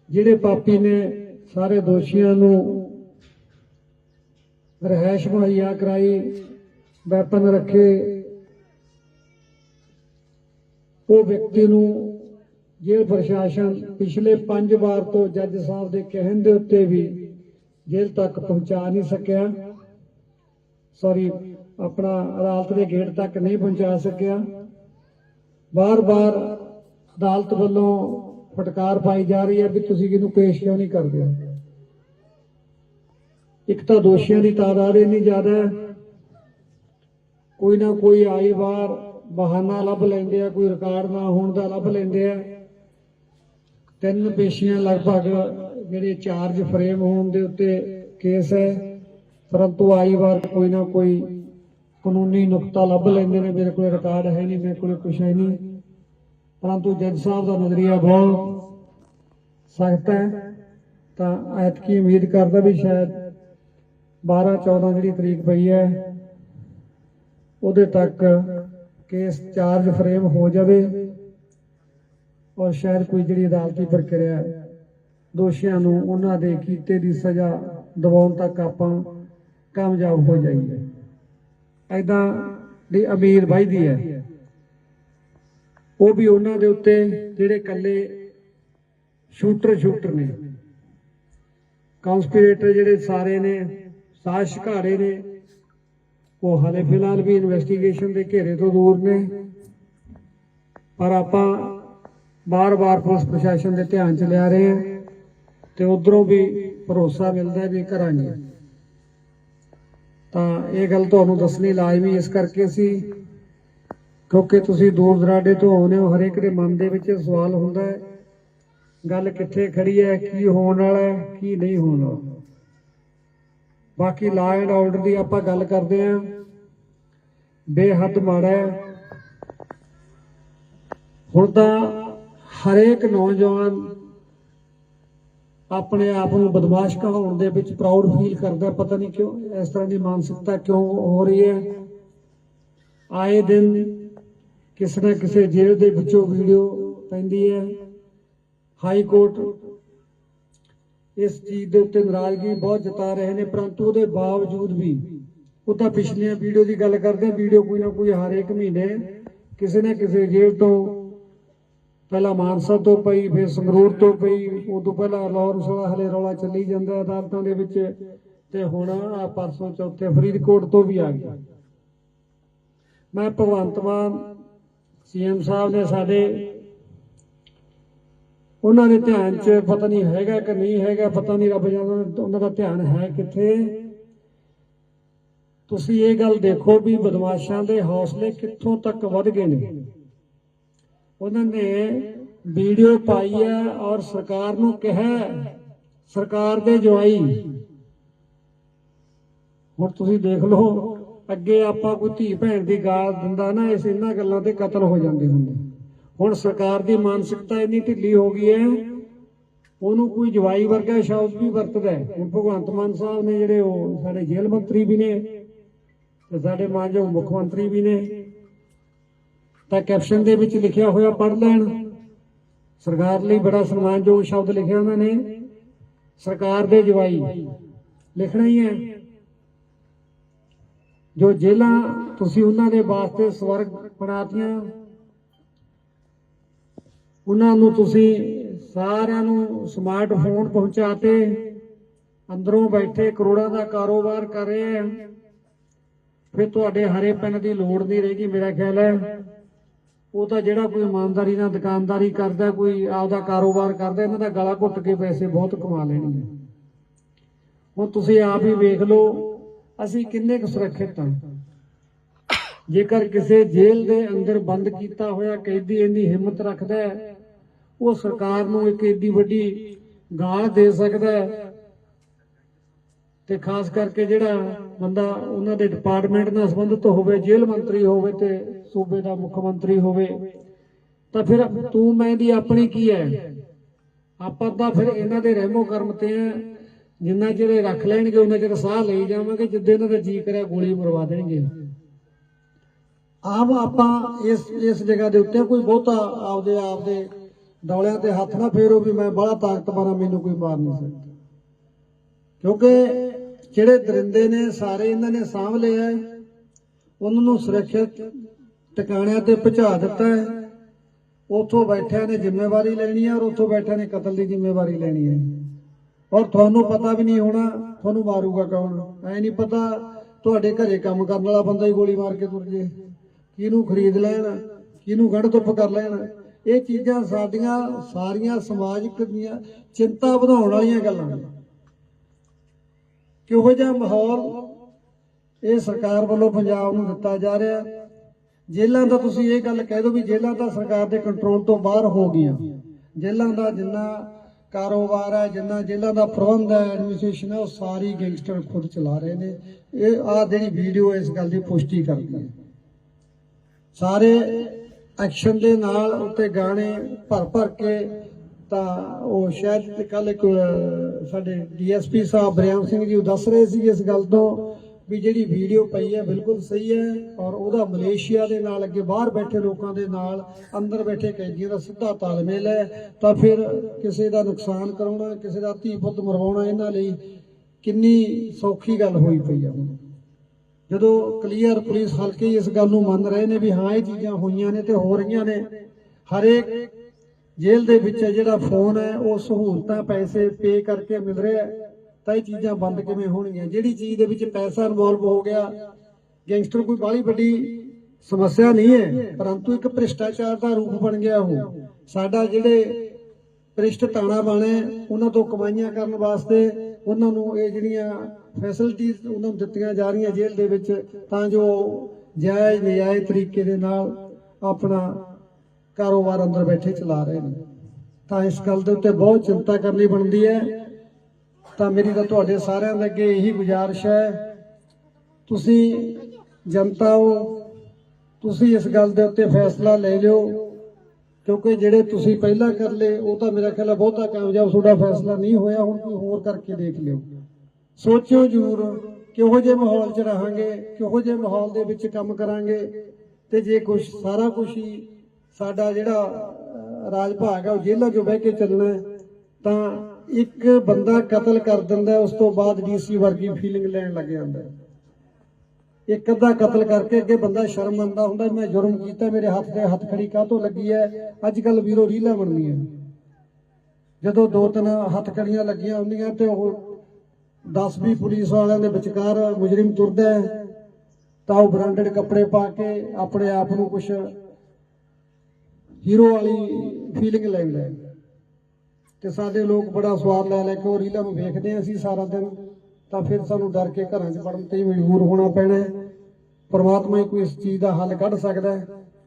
ਜਿਹੜੇ ਪਾਪੀ ਨੇ ਸਾਰੇ ਦੋਸ਼ੀਆਂ ਨੂੰ ਰਿਹਾਇਸ਼ ਮੁਹੱਈਆ ਕਰਾਈ, ਵੈਪਨ ਰੱਖੇ, ਉਹ ਵਿਅਕਤੀ ਨੂੰ ਜੇਲ੍ਹ ਪ੍ਰਸ਼ਾਸਨ ਪਿਛਲੇ 5 ਵਾਰ ਤੋਂ ਜੱਜ ਸਾਹਿਬ ਦੇ ਕਹਿਣ ਦੇ ਉੱਤੇ ਵੀ ਜੇਲ੍ਹ ਤੱਕ ਪਹੁੰਚਾ ਨਹੀਂ ਸਕਿਆ। ਆਪਣਾ ਅਦਾਲਤ ਦੇ ਗੇਟ ਤੱਕ ਨਹੀਂ ਪਹੁੰਚਾ ਸਕਿਆ। ਬਾਰ-ਬਾਰ ਅਦਾਲਤ ਵੱਲੋਂ ਫਟਕਾਰ ਪਾਈ ਜਾ ਰਹੀ ਹੈ ਵੀ ਤੁਸੀਂ ਇਹਨੂੰ ਪੇਸ਼ ਕਿਉਂ ਨਹੀਂ ਕਰਦੇ। ਇੱਕ ਤਾਂ ਦੋਸ਼ੀਆਂ ਦੀ ਤਾਦਾਦ ਇੰਨੀ ਜ਼ਿਆਦਾ ਹੈ, ਕੋਈ ਨਾ ਕੋਈ ਆਈ ਵਾਰ ਬਹਾਨਾ ਲੱਭ ਲੈਂਦੇ ਆ, ਕੋਈ ਰਿਕਾਰਡ ਨਾ ਹੋਣ ਦਾ ਲੱਭ ਲੈਂਦੇ ਆ। 3 ਪੇਸ਼ੀਆਂ ਲਗਭਗ ਜਿਹੜੇ ਚਾਰਜ ਫਰੇਮ ਹੋਣ ਦੇ ਉੱਤੇ ਕੇਸ ਹੈ, परंतु आई बार कोई ना कोई कानूनी नुकता लभ लेंदे ने। मेरे को रिकॉर्ड है नहीं, मेरे को कुछ है नहीं, परंतु जज साहब का नजरिया बहुत सख्त है। तो ऐतकी उम्मीद करता भी शायद 12-14 जी तरीक पई है उहदे तक केस चार्ज फ्रेम हो जाए और शायद कोई जी अदालती प्रक्रिया दोषियों नूं उन्हां दे कीते दी सज़ा दिवाउण तक आपां कामयाब हो जाइए। ऐदां दी अमीर वधदी है, वो भी उन्हां दे उत्ते जिहड़े कल्ले शूटर ने, कॉन्सपीरेटर जिहड़े सारे ने, साजिशघाड़े ने, वो हाले फिलहाल भी इन्वेस्टिगेशन के घेरे तो दूर ने। पर आपां बार-बार पुलिस प्रशासन के ध्यान च लिया रहे हैं तो उधरों भी भरोसा मिलता है भी करांगे। तो ये गल तुहानूं दसनी लाजमी इस करके सी क्योंकि तुसीं दूर दराडे तो आउंदे हो, हरेक दे मन दे विच सवाल हुंदा है गल कित्थे खड़ी है, की होण वाला है, की नहीं होण वाला। बाकी लॉ एंड ऑर्डर की आपां गल करदे हां, बेहद माड़ा है। हुण तां हरेक नौजवान अपने आप को बदमाश कहाउण दे विच प्राउड फील करता, पता नहीं क्यों इस तरह की मानसिकता क्यों हो रही है। आए दिन किसी न किसी जेल दे विचों वीडियो पैंदी है। हाई कोर्ट इस चीज़ के उत्ते नाराजगी बहुत जता रहे हैं, परंतु उसके बावजूद भी वो तो पिछलियां वीडियो की गल करते, वीडियो कोई ना कोई हर एक महीने किसी न किसी जेल तो पहला मानसा तो पई, फिर संगरूर तो पई, उदों पहला लाहौर हले रौला चली जाता अदालतों के विच, ते हुण आ परसों चौथे फरीदकोट तो भी आ गया। मैं भगवंत मान सीएम साहब ने साडे उन्होंने ध्यान च पता नहीं हैगा कि नहीं हैगा, पता नहीं रब जाने उन्हों का ध्यान है कित्थे। तुसीं ये गल देखो भी बदमाशां दे हौसले कित्थों तक वध गए ने। उन्होंने वीडियो पाई है और सरकार नूं कहा, सरकार दे जवाई हुण तुसीं देख लो, अगे आपां कोई धी भैण दी गाल दिंदा ना, इस इन्हां गल्लां ते कतल हो जांदे हुंदे। हुण सरकार दी मानसिकता इन्नी ढिली हो गई है, उन्होंने कोई जवाई वर्गा शब्द भी वरतदा है। हुण भगवंत मान साहब ने जिहड़े साडे जेल मंत्री भी ने ते साडे मानयोग मुख मंत्री भी ने, तो कैप्शन दे विच लिखिया होया पढ़ लैण। सरकार लई बड़ा सन्मानयोग शब्द लिखे उन्होंने, सरकार दे जवाई लिखना ही है। जो जेलां तुसीं उन्हां दे वास्ते स्वर्ग बनातियां, उन्हां नूं तुसीं सारिआं नूं स्मार्टफोन पहुंचाते, अंदरों बैठे करोड़ां दा कारोबार कर रहे हैं। फिर तुहाडे हरे पैन की लोड़ नहीं रहेगी। मेरा ख्याल है वो तो जिहड़ा कोई ईमानदारी नाल दुकानदारी करदा, कोई आपदा कारोबार करदा, इन्हां दा गला घुट के पैसे बहुत कमा लेणगे। हुण तुसीं आप ही वेख लो असीं किन्ने क सुरक्षित हां। जेकर किसी जेल दे अंदर बंद किया होया कैदी इन्नी हिम्मत रखदा है, वो सरकार नूं एक एडी वड्डी गाल दे सकदा है, ते खास करके जिहड़ा बंदा उन्हां दे डिपार्टमेंट नाल संबंधित होवे, जेल मंत्री होवे ते सूबे दा मुख मंत्री होवे, तां फिर तू मैं दी अपनी की है। आपां तां फिर इन्हां दे रहमो करम ते जिन्ना चिर रख लैणगे उन्ना चिर साह लई जावांगे, जिद्दे इन्हां दा जी करे गोली मरवा देणगे। आप इस जगह के उत्ते कोई बहुता आपदे ਦੌਲਿਆਂ ਤੇ ਹੱਥ ਨਾ ਫੇਰੋ ਵੀ ਮੈਂ ਬੜਾ ਤਾਕਤਵਰ ਹਾਂ, ਮੈਨੂੰ ਕੋਈ ਮਾਰ ਨਹੀਂ ਸਕਦਾ, ਕਿਉਂਕਿ ਜਿਹੜੇ ਦਰਿੰਦੇ ਨੇ ਸਾਰੇ ਇਹਨਾਂ ਨੇ ਸਾਂਭ ਲਏ ਹੈ, ਉਹਨਾਂ ਨੂੰ ਸੁਰੱਖਿਅਤ ਟਿਕਾਣਿਆਂ ਤੇ ਪਹੁੰਚਾ ਦਿੱਤਾ ਹੈ। ਉੱਥੋਂ ਬੈਠਿਆਂ ਨੇ ਜ਼ਿੰਮੇਵਾਰੀ ਲੈਣੀ ਹੈ ਔਰ ਉੱਥੋਂ ਬੈਠਿਆਂ ਨੇ ਕਤਲ ਦੀ ਜ਼ਿੰਮੇਵਾਰੀ ਲੈਣੀ ਹੈ। ਔਰ ਤੁਹਾਨੂੰ ਪਤਾ ਵੀ ਨਹੀਂ ਹੋਣਾ ਤੁਹਾਨੂੰ ਮਾਰੂਗਾ ਕੌਣ, ਐ ਨਹੀਂ ਪਤਾ ਤੁਹਾਡੇ ਘਰੇ ਕੰਮ ਕਰਨ ਵਾਲਾ ਬੰਦਾ ਹੀ ਗੋਲੀ ਮਾਰ ਕੇ ਤੁਰ ਜੇ, ਕਿਹਨੂੰ ਖਰੀਦ ਲੈਣ, ਕਿਹਨੂੰ ਗੜ ਧੁੱਪ ਕਰ ਲੈਣ। ਇਹ ਚੀਜ਼ਾਂ ਸਾਡੀਆਂ ਸਾਰੀਆਂ ਸਮਾਜਿਕ ਦੀਆਂ ਚਿੰਤਾ ਵਧਾਉਣ ਵਾਲੀਆਂ ਗੱਲਾਂ ਨੇ। ਕਿਹੋ ਜਿਹਾ ਮਾਹੌਲ ਇਹ ਸਰਕਾਰ ਵੱਲੋਂ ਪੰਜਾਬ ਨੂੰ ਦਿੱਤਾ ਜਾ ਰਿਹਾ। ਜੇਲ੍ਹਾਂ ਦਾ ਤੁਸੀਂ ਇਹ ਗੱਲ ਕਹਿ ਦਿਓ ਵੀ ਜੇਲ੍ਹਾਂ ਤਾਂ ਸਰਕਾਰ ਦੇ ਕੰਟਰੋਲ ਤੋਂ ਬਾਹਰ ਹੋ ਗਈਆਂ। ਜੇਲ੍ਹਾਂ ਦਾ ਜਿੰਨਾ ਕਾਰੋਬਾਰ ਹੈ, ਜਿੰਨਾ ਜੇਲ੍ਹਾਂ ਦਾ ਪ੍ਰਬੰਧ ਹੈ, ਐਡਮਿਨਿਸਟ੍ਰੇਸ਼ਨ ਹੈ, ਉਹ ਸਾਰੀ ਗੈਂਗਸਟਰ ਖੁਦ ਚਲਾ ਰਹੇ ਨੇ। ਇਹ ਜਿਹੜੀ ਵੀਡੀਓ ਇਸ ਗੱਲ ਦੀ ਪੁਸ਼ਟੀ ਕਰਦੀ ਹੈ। ਸਾਰੇ ਐਕਸ਼ਨ ਦੇ ਨਾਲ ਉੱਤੇ ਗਾਣੇ ਭਰ ਕੇ ਤਾਂ ਉਹ ਸ਼ਾਇਦ ਕੱਲ ਇੱਕ ਸਾਡੇ DSP ਸਾਹਿਬ ਬਰਿਆਮ ਸਿੰਘ ਜੀ ਦੱਸ ਰਹੇ ਸੀ ਇਸ ਗੱਲ ਤੋਂ ਵੀ ਜਿਹੜੀ ਵੀਡੀਓ ਪਈ ਹੈ ਬਿਲਕੁਲ ਸਹੀ ਹੈ ਔਰ ਉਹਦਾ ਮਲੇਸ਼ੀਆ ਦੇ ਨਾਲ ਅੱਗੇ ਬਾਹਰ ਬੈਠੇ ਲੋਕਾਂ ਦੇ ਨਾਲ ਅੰਦਰ ਬੈਠੇ ਕੈਦੀਆਂ ਦਾ ਸਿੱਧਾ ਤਾਲਮੇਲ ਹੈ। ਤਾਂ ਫਿਰ ਕਿਸੇ ਦਾ ਨੁਕਸਾਨ ਕਰਾਉਣਾ, ਕਿਸੇ ਦਾ ਧੀ ਪੁੱਤ ਮਰਵਾਉਣਾ ਇਹਨਾਂ ਲਈ ਕਿੰਨੀ ਸੌਖੀ ਗੱਲ ਹੋਈ ਪਈ ਆ। ਜਦੋਂ ਕਲੀਅਰ ਪੁਲਿਸ ਹਲਕੇ ਇਸ ਗੱਲ ਨੂੰ ਮੰਨ ਰਹੇ ਨੇ ਵੀ ਹਾਂ ਇਹ ਚੀਜ਼ਾਂ ਹੋਈਆਂ ਨੇ ਤੇ ਹੋ ਰਹੀਆਂ ਨੇ। ਹਰੇਕ ਜੇਲ੍ਹ ਦੇ ਵਿੱਚ ਜਿਹੜਾ ਫੋਨ ਹੈ ਉਹ ਸਹੂਲਤਾਂ ਪੈਸੇ ਪੇ ਕਰਕੇ ਮਿਲ ਰਿਹਾ, ਤਾਂ ਇਹ ਚੀਜ਼ਾਂ ਬੰਦ ਕਿਵੇਂ ਹੋਣਗੀਆਂ? ਜਿਹੜੀ ਚੀਜ਼ ਦੇ ਵਿੱਚ ਪੈਸਾ ਇਨਵੋਲਵ ਹੋ ਗਿਆ, ਗੈਂਗਸਟਰ ਕੋਈ ਬਾਹਲੀ ਵੱਡੀ ਸਮੱਸਿਆ ਨਹੀਂ ਹੈ, ਪਰੰਤੂ ਇੱਕ ਭ੍ਰਿਸ਼ਟਾਚਾਰ ਦਾ ਰੂਪ ਬਣ ਗਿਆ ਉਹ। ਸਾਡਾ ਜਿਹੜੇ ਭ੍ਰਿਸ਼ਟ ਤਾਣਾ ਬਾਣੇ ਉਹਨਾਂ ਤੋਂ ਕਮਾਈਆਂ ਕਰਨ ਵਾਸਤੇ ਉਹਨਾਂ ਨੂੰ ਇਹ ਜਿਹੜੀਆਂ ਫੈਸਿਲਿਟੀਜ਼ ਉਹਨਾਂ ਨੂੰ ਦਿੱਤੀਆਂ ਜਾ ਰਹੀਆਂ ਜੇਲ੍ਹ ਦੇ ਵਿੱਚ, ਤਾਂ ਜੋ ਜਾਇਜ਼ ਨਜਾਇਜ਼ ਤਰੀਕੇ ਦੇ ਨਾਲ ਆਪਣਾ ਕਾਰੋਬਾਰ ਅੰਦਰ ਬੈਠੇ ਚਲਾ ਰਹੇ ਨੇ। ਤਾਂ ਇਸ ਗੱਲ ਦੇ ਉੱਤੇ ਬਹੁਤ ਚਿੰਤਾ ਕਰਨੀ ਬਣਦੀ ਹੈ। ਤਾਂ ਮੇਰੀ ਤਾਂ ਤੁਹਾਡੇ ਸਾਰਿਆਂ ਦੇ ਅੱਗੇ ਇਹੀ ਗੁਜ਼ਾਰਿਸ਼ ਹੈ, ਤੁਸੀਂ ਜਨਤਾ ਹੋ, ਤੁਸੀਂ ਇਸ ਗੱਲ ਦੇ ਉੱਤੇ ਫੈਸਲਾ ਲੈ ਲਿਓ, ਕਿਉਂਕਿ ਜਿਹੜੇ ਤੁਸੀਂ ਪਹਿਲਾਂ ਕਰ ਲਏ ਉਹ ਤਾਂ ਮੇਰਾ ਖਿਆਲ ਹੈ ਬਹੁਤਾ ਕਾਮਯਾਬ ਤੁਹਾਡਾ ਫੈਸਲਾ ਨਹੀਂ ਹੋਇਆ। ਹੁਣ ਕੋਈ ਹੋਰ ਕਰਕੇ ਦੇਖ ਲਿਓ, ਸੋਚਿਓ ਜ਼ਰੂਰ ਕਿਹੋ ਜਿਹੇ ਮਾਹੌਲ 'ਚ ਰਹਾਂਗੇ, ਕਿਹੋ ਜਿਹੇ ਮਾਹੌਲ ਦੇ ਵਿੱਚ ਕੰਮ ਕਰਾਂਗੇ। ਤੇ ਜੇ ਕੁਛ ਸਾਰਾ ਕੁਛ ਹੀ ਸਾਡਾ ਜਿਹੜਾ ਰਾਜ ਭਾਗ ਹੈ ਉਹ ਜੇਲ੍ਹਾਂ 'ਚੋਂ ਬਹਿ ਕੇ ਚੱਲਣਾ ਤਾਂ ਇੱਕ ਬੰਦਾ ਕਤਲ ਕਰ ਦਿੰਦਾ, ਉਸ ਤੋਂ ਬਾਅਦ DC ਵਰਗੀ ਫੀਲਿੰਗ ਲੈਣ ਲੱਗ ਜਾਂਦਾ। ਇੱਕ ਅੱਧਾ ਕਤਲ ਕਰਕੇ ਅੱਗੇ ਬੰਦਾ ਸ਼ਰਮ ਮੰਨਦਾ ਹੁੰਦਾ, ਮੈਂ ਜੁਰਮ ਕੀਤਾ, ਮੇਰੇ ਹੱਥ ਤੇ ਹੱਥ ਖੜੀ ਕਾਹਤੋਂ ਲੱਗੀ ਹੈ। ਅੱਜ ਕੱਲ ਵੀਰੋ ਰੀਲਾਂ ਬਣਦੀਆਂ, ਜਦੋਂ 2-3 ਹੱਥ ਕੜੀਆਂ ਲੱਗੀਆਂ ਹੁੰਦੀਆਂ ਤੇ ਉਹ 10-20 ਪੁਲਿਸ ਵਾਲਿਆਂ ਦੇ ਵਿਚਕਾਰ ਮੁਜਰਿਮ ਤੁਰਦਾ ਹੈ ਤਾਂ ਉਹ ਬ੍ਰਾਂਡਡ ਕੱਪੜੇ ਪਾ ਕੇ ਆਪਣੇ ਆਪ ਨੂੰ ਕੁਛ ਹੀਰੋ ਵਾਲੀ ਫੀਲਿੰਗ ਲੈਂਦਾ ਹੈ। ਤੇ ਸਾਡੇ ਲੋਕ ਬੜਾ ਸਵਾਦ ਲੈ ਕੇ ਉਹ ਰੀਲਾਂ ਨੂੰ ਵੇਖਦੇ ਹਾਂ ਅਸੀਂ ਸਾਰਾ ਦਿਨ, ਤਾਂ ਫਿਰ ਸਾਨੂੰ ਡਰ ਕੇ ਘਰਾਂ 'ਚ ਵੜਨ ਤੇ ਮਜਬੂਰ ਹੋਣਾ ਪੈਣਾ। ਪਰਮਾਤਮਾ ਹੀ ਕੋਈ ਇਸ ਚੀਜ਼ ਦਾ ਹੱਲ ਕੱਢ ਸਕਦਾ ਹੈ।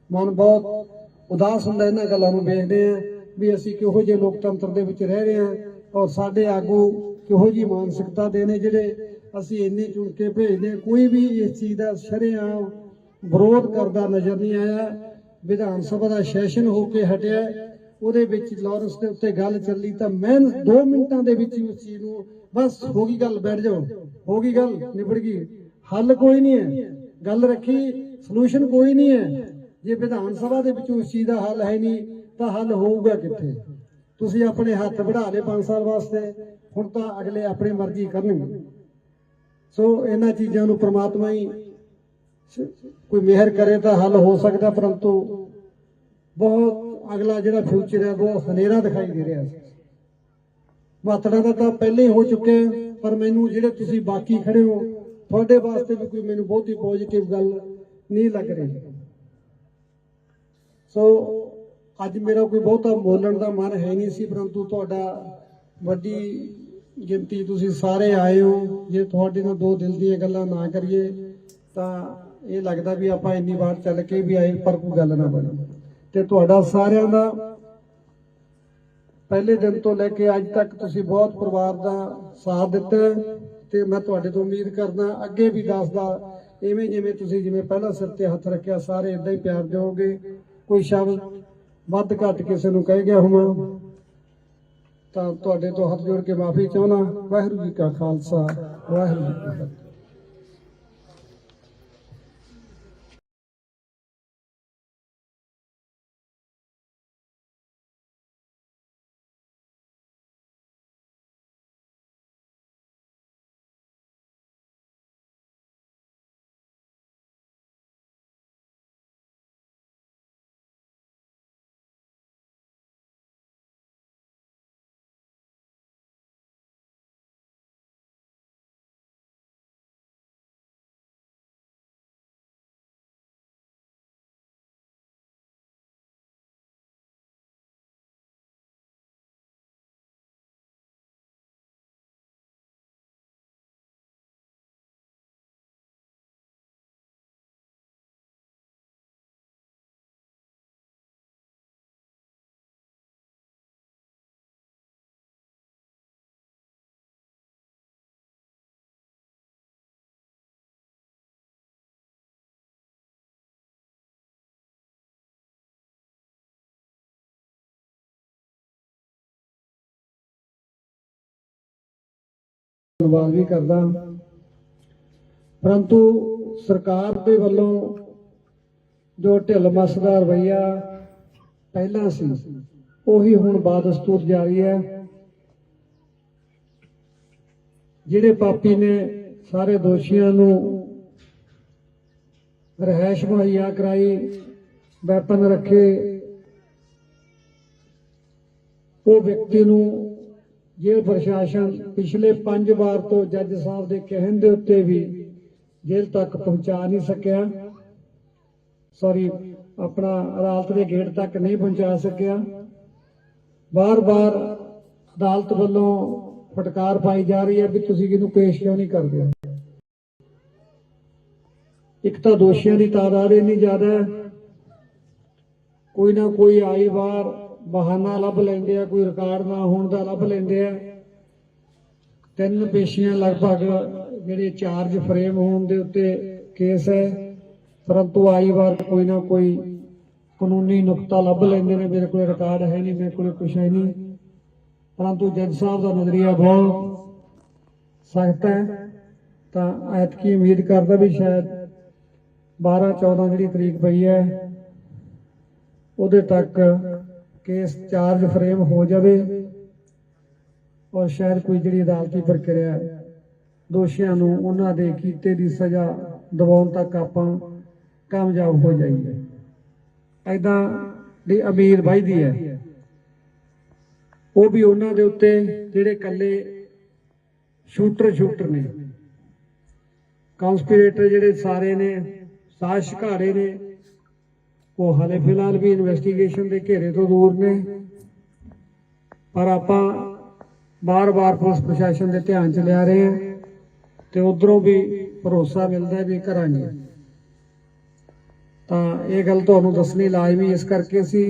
ਮਨ ਬਹੁਤ ਉਦਾਸ ਹੁੰਦਾ ਇਹਨਾਂ ਗੱਲਾਂ ਨੂੰ ਵੇਖਦੇ ਹਾਂ ਵੀ ਅਸੀਂ ਕਿਹੋ ਜਿਹੇ ਲੋਕਤੰਤਰ ਦੇ ਵਿੱਚ ਰਹਿ ਰਹੇ ਹਾਂ ਔਰ ਸਾਡੇ ਆਗੂ ਕਿਹੋ ਜਿਹੀ ਮਾਨਸਿਕਤਾ ਦੇ ਨੇ ਜਿਹੜੇ ਅਸੀਂ ਇੰਨੇ ਚੁਣ ਕੇ ਭੇਜਦੇ। ਕੋਈ ਵੀ ਇਸ ਚੀਜ਼ ਦਾ ਸ਼ਰੇਆਮ ਵਿਰੋਧ ਕਰਦਾ ਨਜ਼ਰ ਨਹੀਂ ਆਇਆ। ਵਿਧਾਨ ਸਭਾ ਦਾ ਸੈਸ਼ਨ ਹੋ ਕੇ ਹਟਿਆ, ਉਹਦੇ ਵਿੱਚ ਲਾਰੈਂਸ ਦੇ ਉੱਤੇ ਗੱਲ ਚੱਲੀ ਤਾਂ ਮੈਂ 2 ਮਿੰਟਾਂ ਦੇ ਵਿੱਚ ਉਸ ਚੀਜ਼ ਨੂੰ ਬਸ ਹੋ ਗਈ ਗੱਲ, ਬੈਠ ਜਾਓ, ਹੋ ਗਈ ਗੱਲ, ਨਿਬੜ ਗਈ, ਹੱਲ ਕੋਈ ਨਹੀਂ ਹੈ, ਗੱਲ ਰੱਖੀ, ਸੋਲੂਸ਼ਨ ਕੋਈ ਨਹੀਂ ਹੈ। ਜੇ ਵਿਧਾਨ ਸਭਾ ਦੇ ਵਿੱਚ ਉਸ ਚੀਜ਼ ਦਾ ਹੱਲ ਹੈ ਨਹੀਂ ਤਾਂ ਹੱਲ ਹੋਊਗਾ ਕਿੱਥੇ? ਤੁਸੀਂ ਆਪਣੇ ਹੱਥ ਵਧਾ ਲਏ 5 ਸਾਲ ਵਾਸਤੇ, ਹੁਣ ਤਾਂ ਅਗਲੇ ਆਪਣੀ ਮਰਜ਼ੀ ਕਰਨਗੇ। ਸੋ ਇਹਨਾਂ ਚੀਜ਼ਾਂ ਨੂੰ ਪ੍ਰਮਾਤਮਾ ਹੀ ਕੋਈ ਮਿਹਰ ਕਰੇ ਤਾਂ ਹੱਲ ਹੋ ਸਕਦਾ, ਪਰੰਤੂ ਬਹੁਤ ਅਗਲਾ ਜਿਹੜਾ ਫਿਊਚਰ ਹੈ ਬਹੁਤ ਹਨੇਰਾ ਦਿਖਾਈ ਦੇ ਰਿਹਾ। ਮਾਤੜਾ ਦਾ ਤਾਂ ਪਹਿਲੇ ਹੀ ਹੋ ਚੁੱਕੇ, ਪਰ ਮੈਨੂੰ ਜਿਹੜੇ ਤੁਸੀਂ ਬਾਕੀ ਖੜੇ ਹੋ ਤੁਹਾਡੇ ਵਾਸਤੇ ਵੀ ਕੋਈ ਮੈਨੂੰ ਬਹੁਤੀ ਪੋਜ਼ਿਟਿਵ ਗੱਲ ਨਹੀਂ ਲੱਗ ਰਹੀ। ਸੋ ਅੱਜ ਮੇਰਾ ਕੋਈ ਬਹੁਤਾ ਬੋਲਣ ਦਾ ਮਨ ਹੈ ਨਹੀਂ ਸੀ, ਪਰੰਤੂ ਤੁਹਾਡਾ ਵੱਡੀ ਗਿਣਤੀ ਤੁਸੀਂ ਸਾਰੇ ਆਏ ਹੋ। ਜੇ ਤੁਹਾਡੇ ਨਾਲ 2 ਦਿਲ ਦੀਆਂ ਗੱਲਾਂ ਨਾ ਕਰੀਏ ਤਾਂ ਇਹ ਲੱਗਦਾ ਵੀ ਆਪਾਂ ਇੰਨੀ ਵਾਰ ਚੱਲ ਕੇ ਵੀ ਆਏ ਪਰ ਕੋਈ ਗੱਲ ਨਾ ਬਣੀ। ਤੇ ਤੁਹਾਡਾ ਸਾਰਿਆਂ ਦਾ ਪਹਿਲੇ ਦਿਨ ਤੋਂ ਲੈ ਕੇ ਅੱਜ ਤੱਕ ਤੁਸੀਂ ਬਹੁਤ ਪਰਿਵਾਰ ਦਾ ਸਾਥ ਦਿੱਤਾ ਤੇ ਮੈਂ ਤੁਹਾਡੇ ਤੋਂ ਉਮੀਦ ਕਰਦਾ ਅੱਗੇ ਵੀ ਦੱਸਦਾ ਇਵੇਂ ਜਿਵੇਂ ਤੁਸੀਂ ਜਿਵੇਂ ਪਹਿਲਾਂ ਸਿਰ ਤੇ ਹੱਥ ਰੱਖਿਆ ਸਾਰੇ ਇਦਾਂ ਹੀ ਪਿਆਰ ਦਿਓਗੇ। ਕੋਈ ਸ਼ਬਦ ਵੱਧ ਘੱਟ ਕਿਸੇ ਨੂੰ ਕਹਿ ਗਿਆ ਹੋਵਾਂ ਤਾਂ ਤੁਹਾਡੇ ਤੋਂ ਹੱਥ ਜੋੜ ਕੇ ਮਾਫੀ ਚਾਹੁੰਦਾ। ਵਾਹਿਗੁਰੂ ਜੀ ਕਾ ਖਾਲਸਾ, ਵਾਹਿਗੁਰੂ ਜੀ ਕੀ ਫਤਿਹ। ਧੰਨਵਾਦ ਵੀ ਕਰਦਾ। परंतु सरकार के वलों जो ढिल मस का रवैया पहला सी उही हुण बादस्तूर जारी है। जिहड़े पापी ने सारे दोषियों नूं रिहाइश मुहैया कराई, वैपन रखे, वो व्यक्ति नूं जेल प्रशासन पिछले 5 बार तो जज साहब के कहण दे उत्ते भी जेल तक पहुंचा नहीं सकिया, सॉरी अपना अदालत के गेट तक नहीं पहुंचा सकिया। बार बार अदालत वालों फटकार पाई जा रही है भी तुसीं किहनूं पेश क्यों नहीं करदे। एक तो दोषियों की तादाद इन्नी ज्यादा है, कोई ना कोई आई बार बहाना लभ लैंदे आ, कोई रिकॉर्ड ना होने का लभ लैंदे आ। 3 पेशियां लगभग ਜਿਹੜੇ ਚਾਰਜ ਫਰੇਮ ਹੋਣ ਦੇ ਉੱਤੇ ਕੇਸ ਹੈ, परंतु आई बार कोई ना कोई कानूनी नुकता लभ लेंदे ने। मेरे को रिकॉर्ड है नहीं, मेरे को कुछ है नहीं, परंतु जज साहब का नजरिया बहुत सख्त है। तो ऐतकी उम्मीद करदा भी शायद 12-14 जी तरीक पई है उहदे तक केस चार्ज फ्रेम हो जाए और शायद कोई जी अदालती प्रक्रिया दोषियों नूं उन्हां दे कीते दी सज़ा दिवाउण तक आपां कामयाब हो जाइए। ऐदां दी उम्मीद वधदी है। वो भी उन्हां दे उत्ते जिहड़े कल्ले शूटर ने, कॉन्सपीरेटर जिहड़े सारे ने, साजिशघाड़े ने, वो हाले फिलहाल भी इन्वेस्टिगेशन के घेरे तो दूर ने। पर आपां बार बार पुलिस प्रशासन के ध्यान च लिया रहे हैं तो उधरों भी भरोसा मिलता है भी करांगे। तो ये गल तुहानूं दसनी लाजमी इस करके सी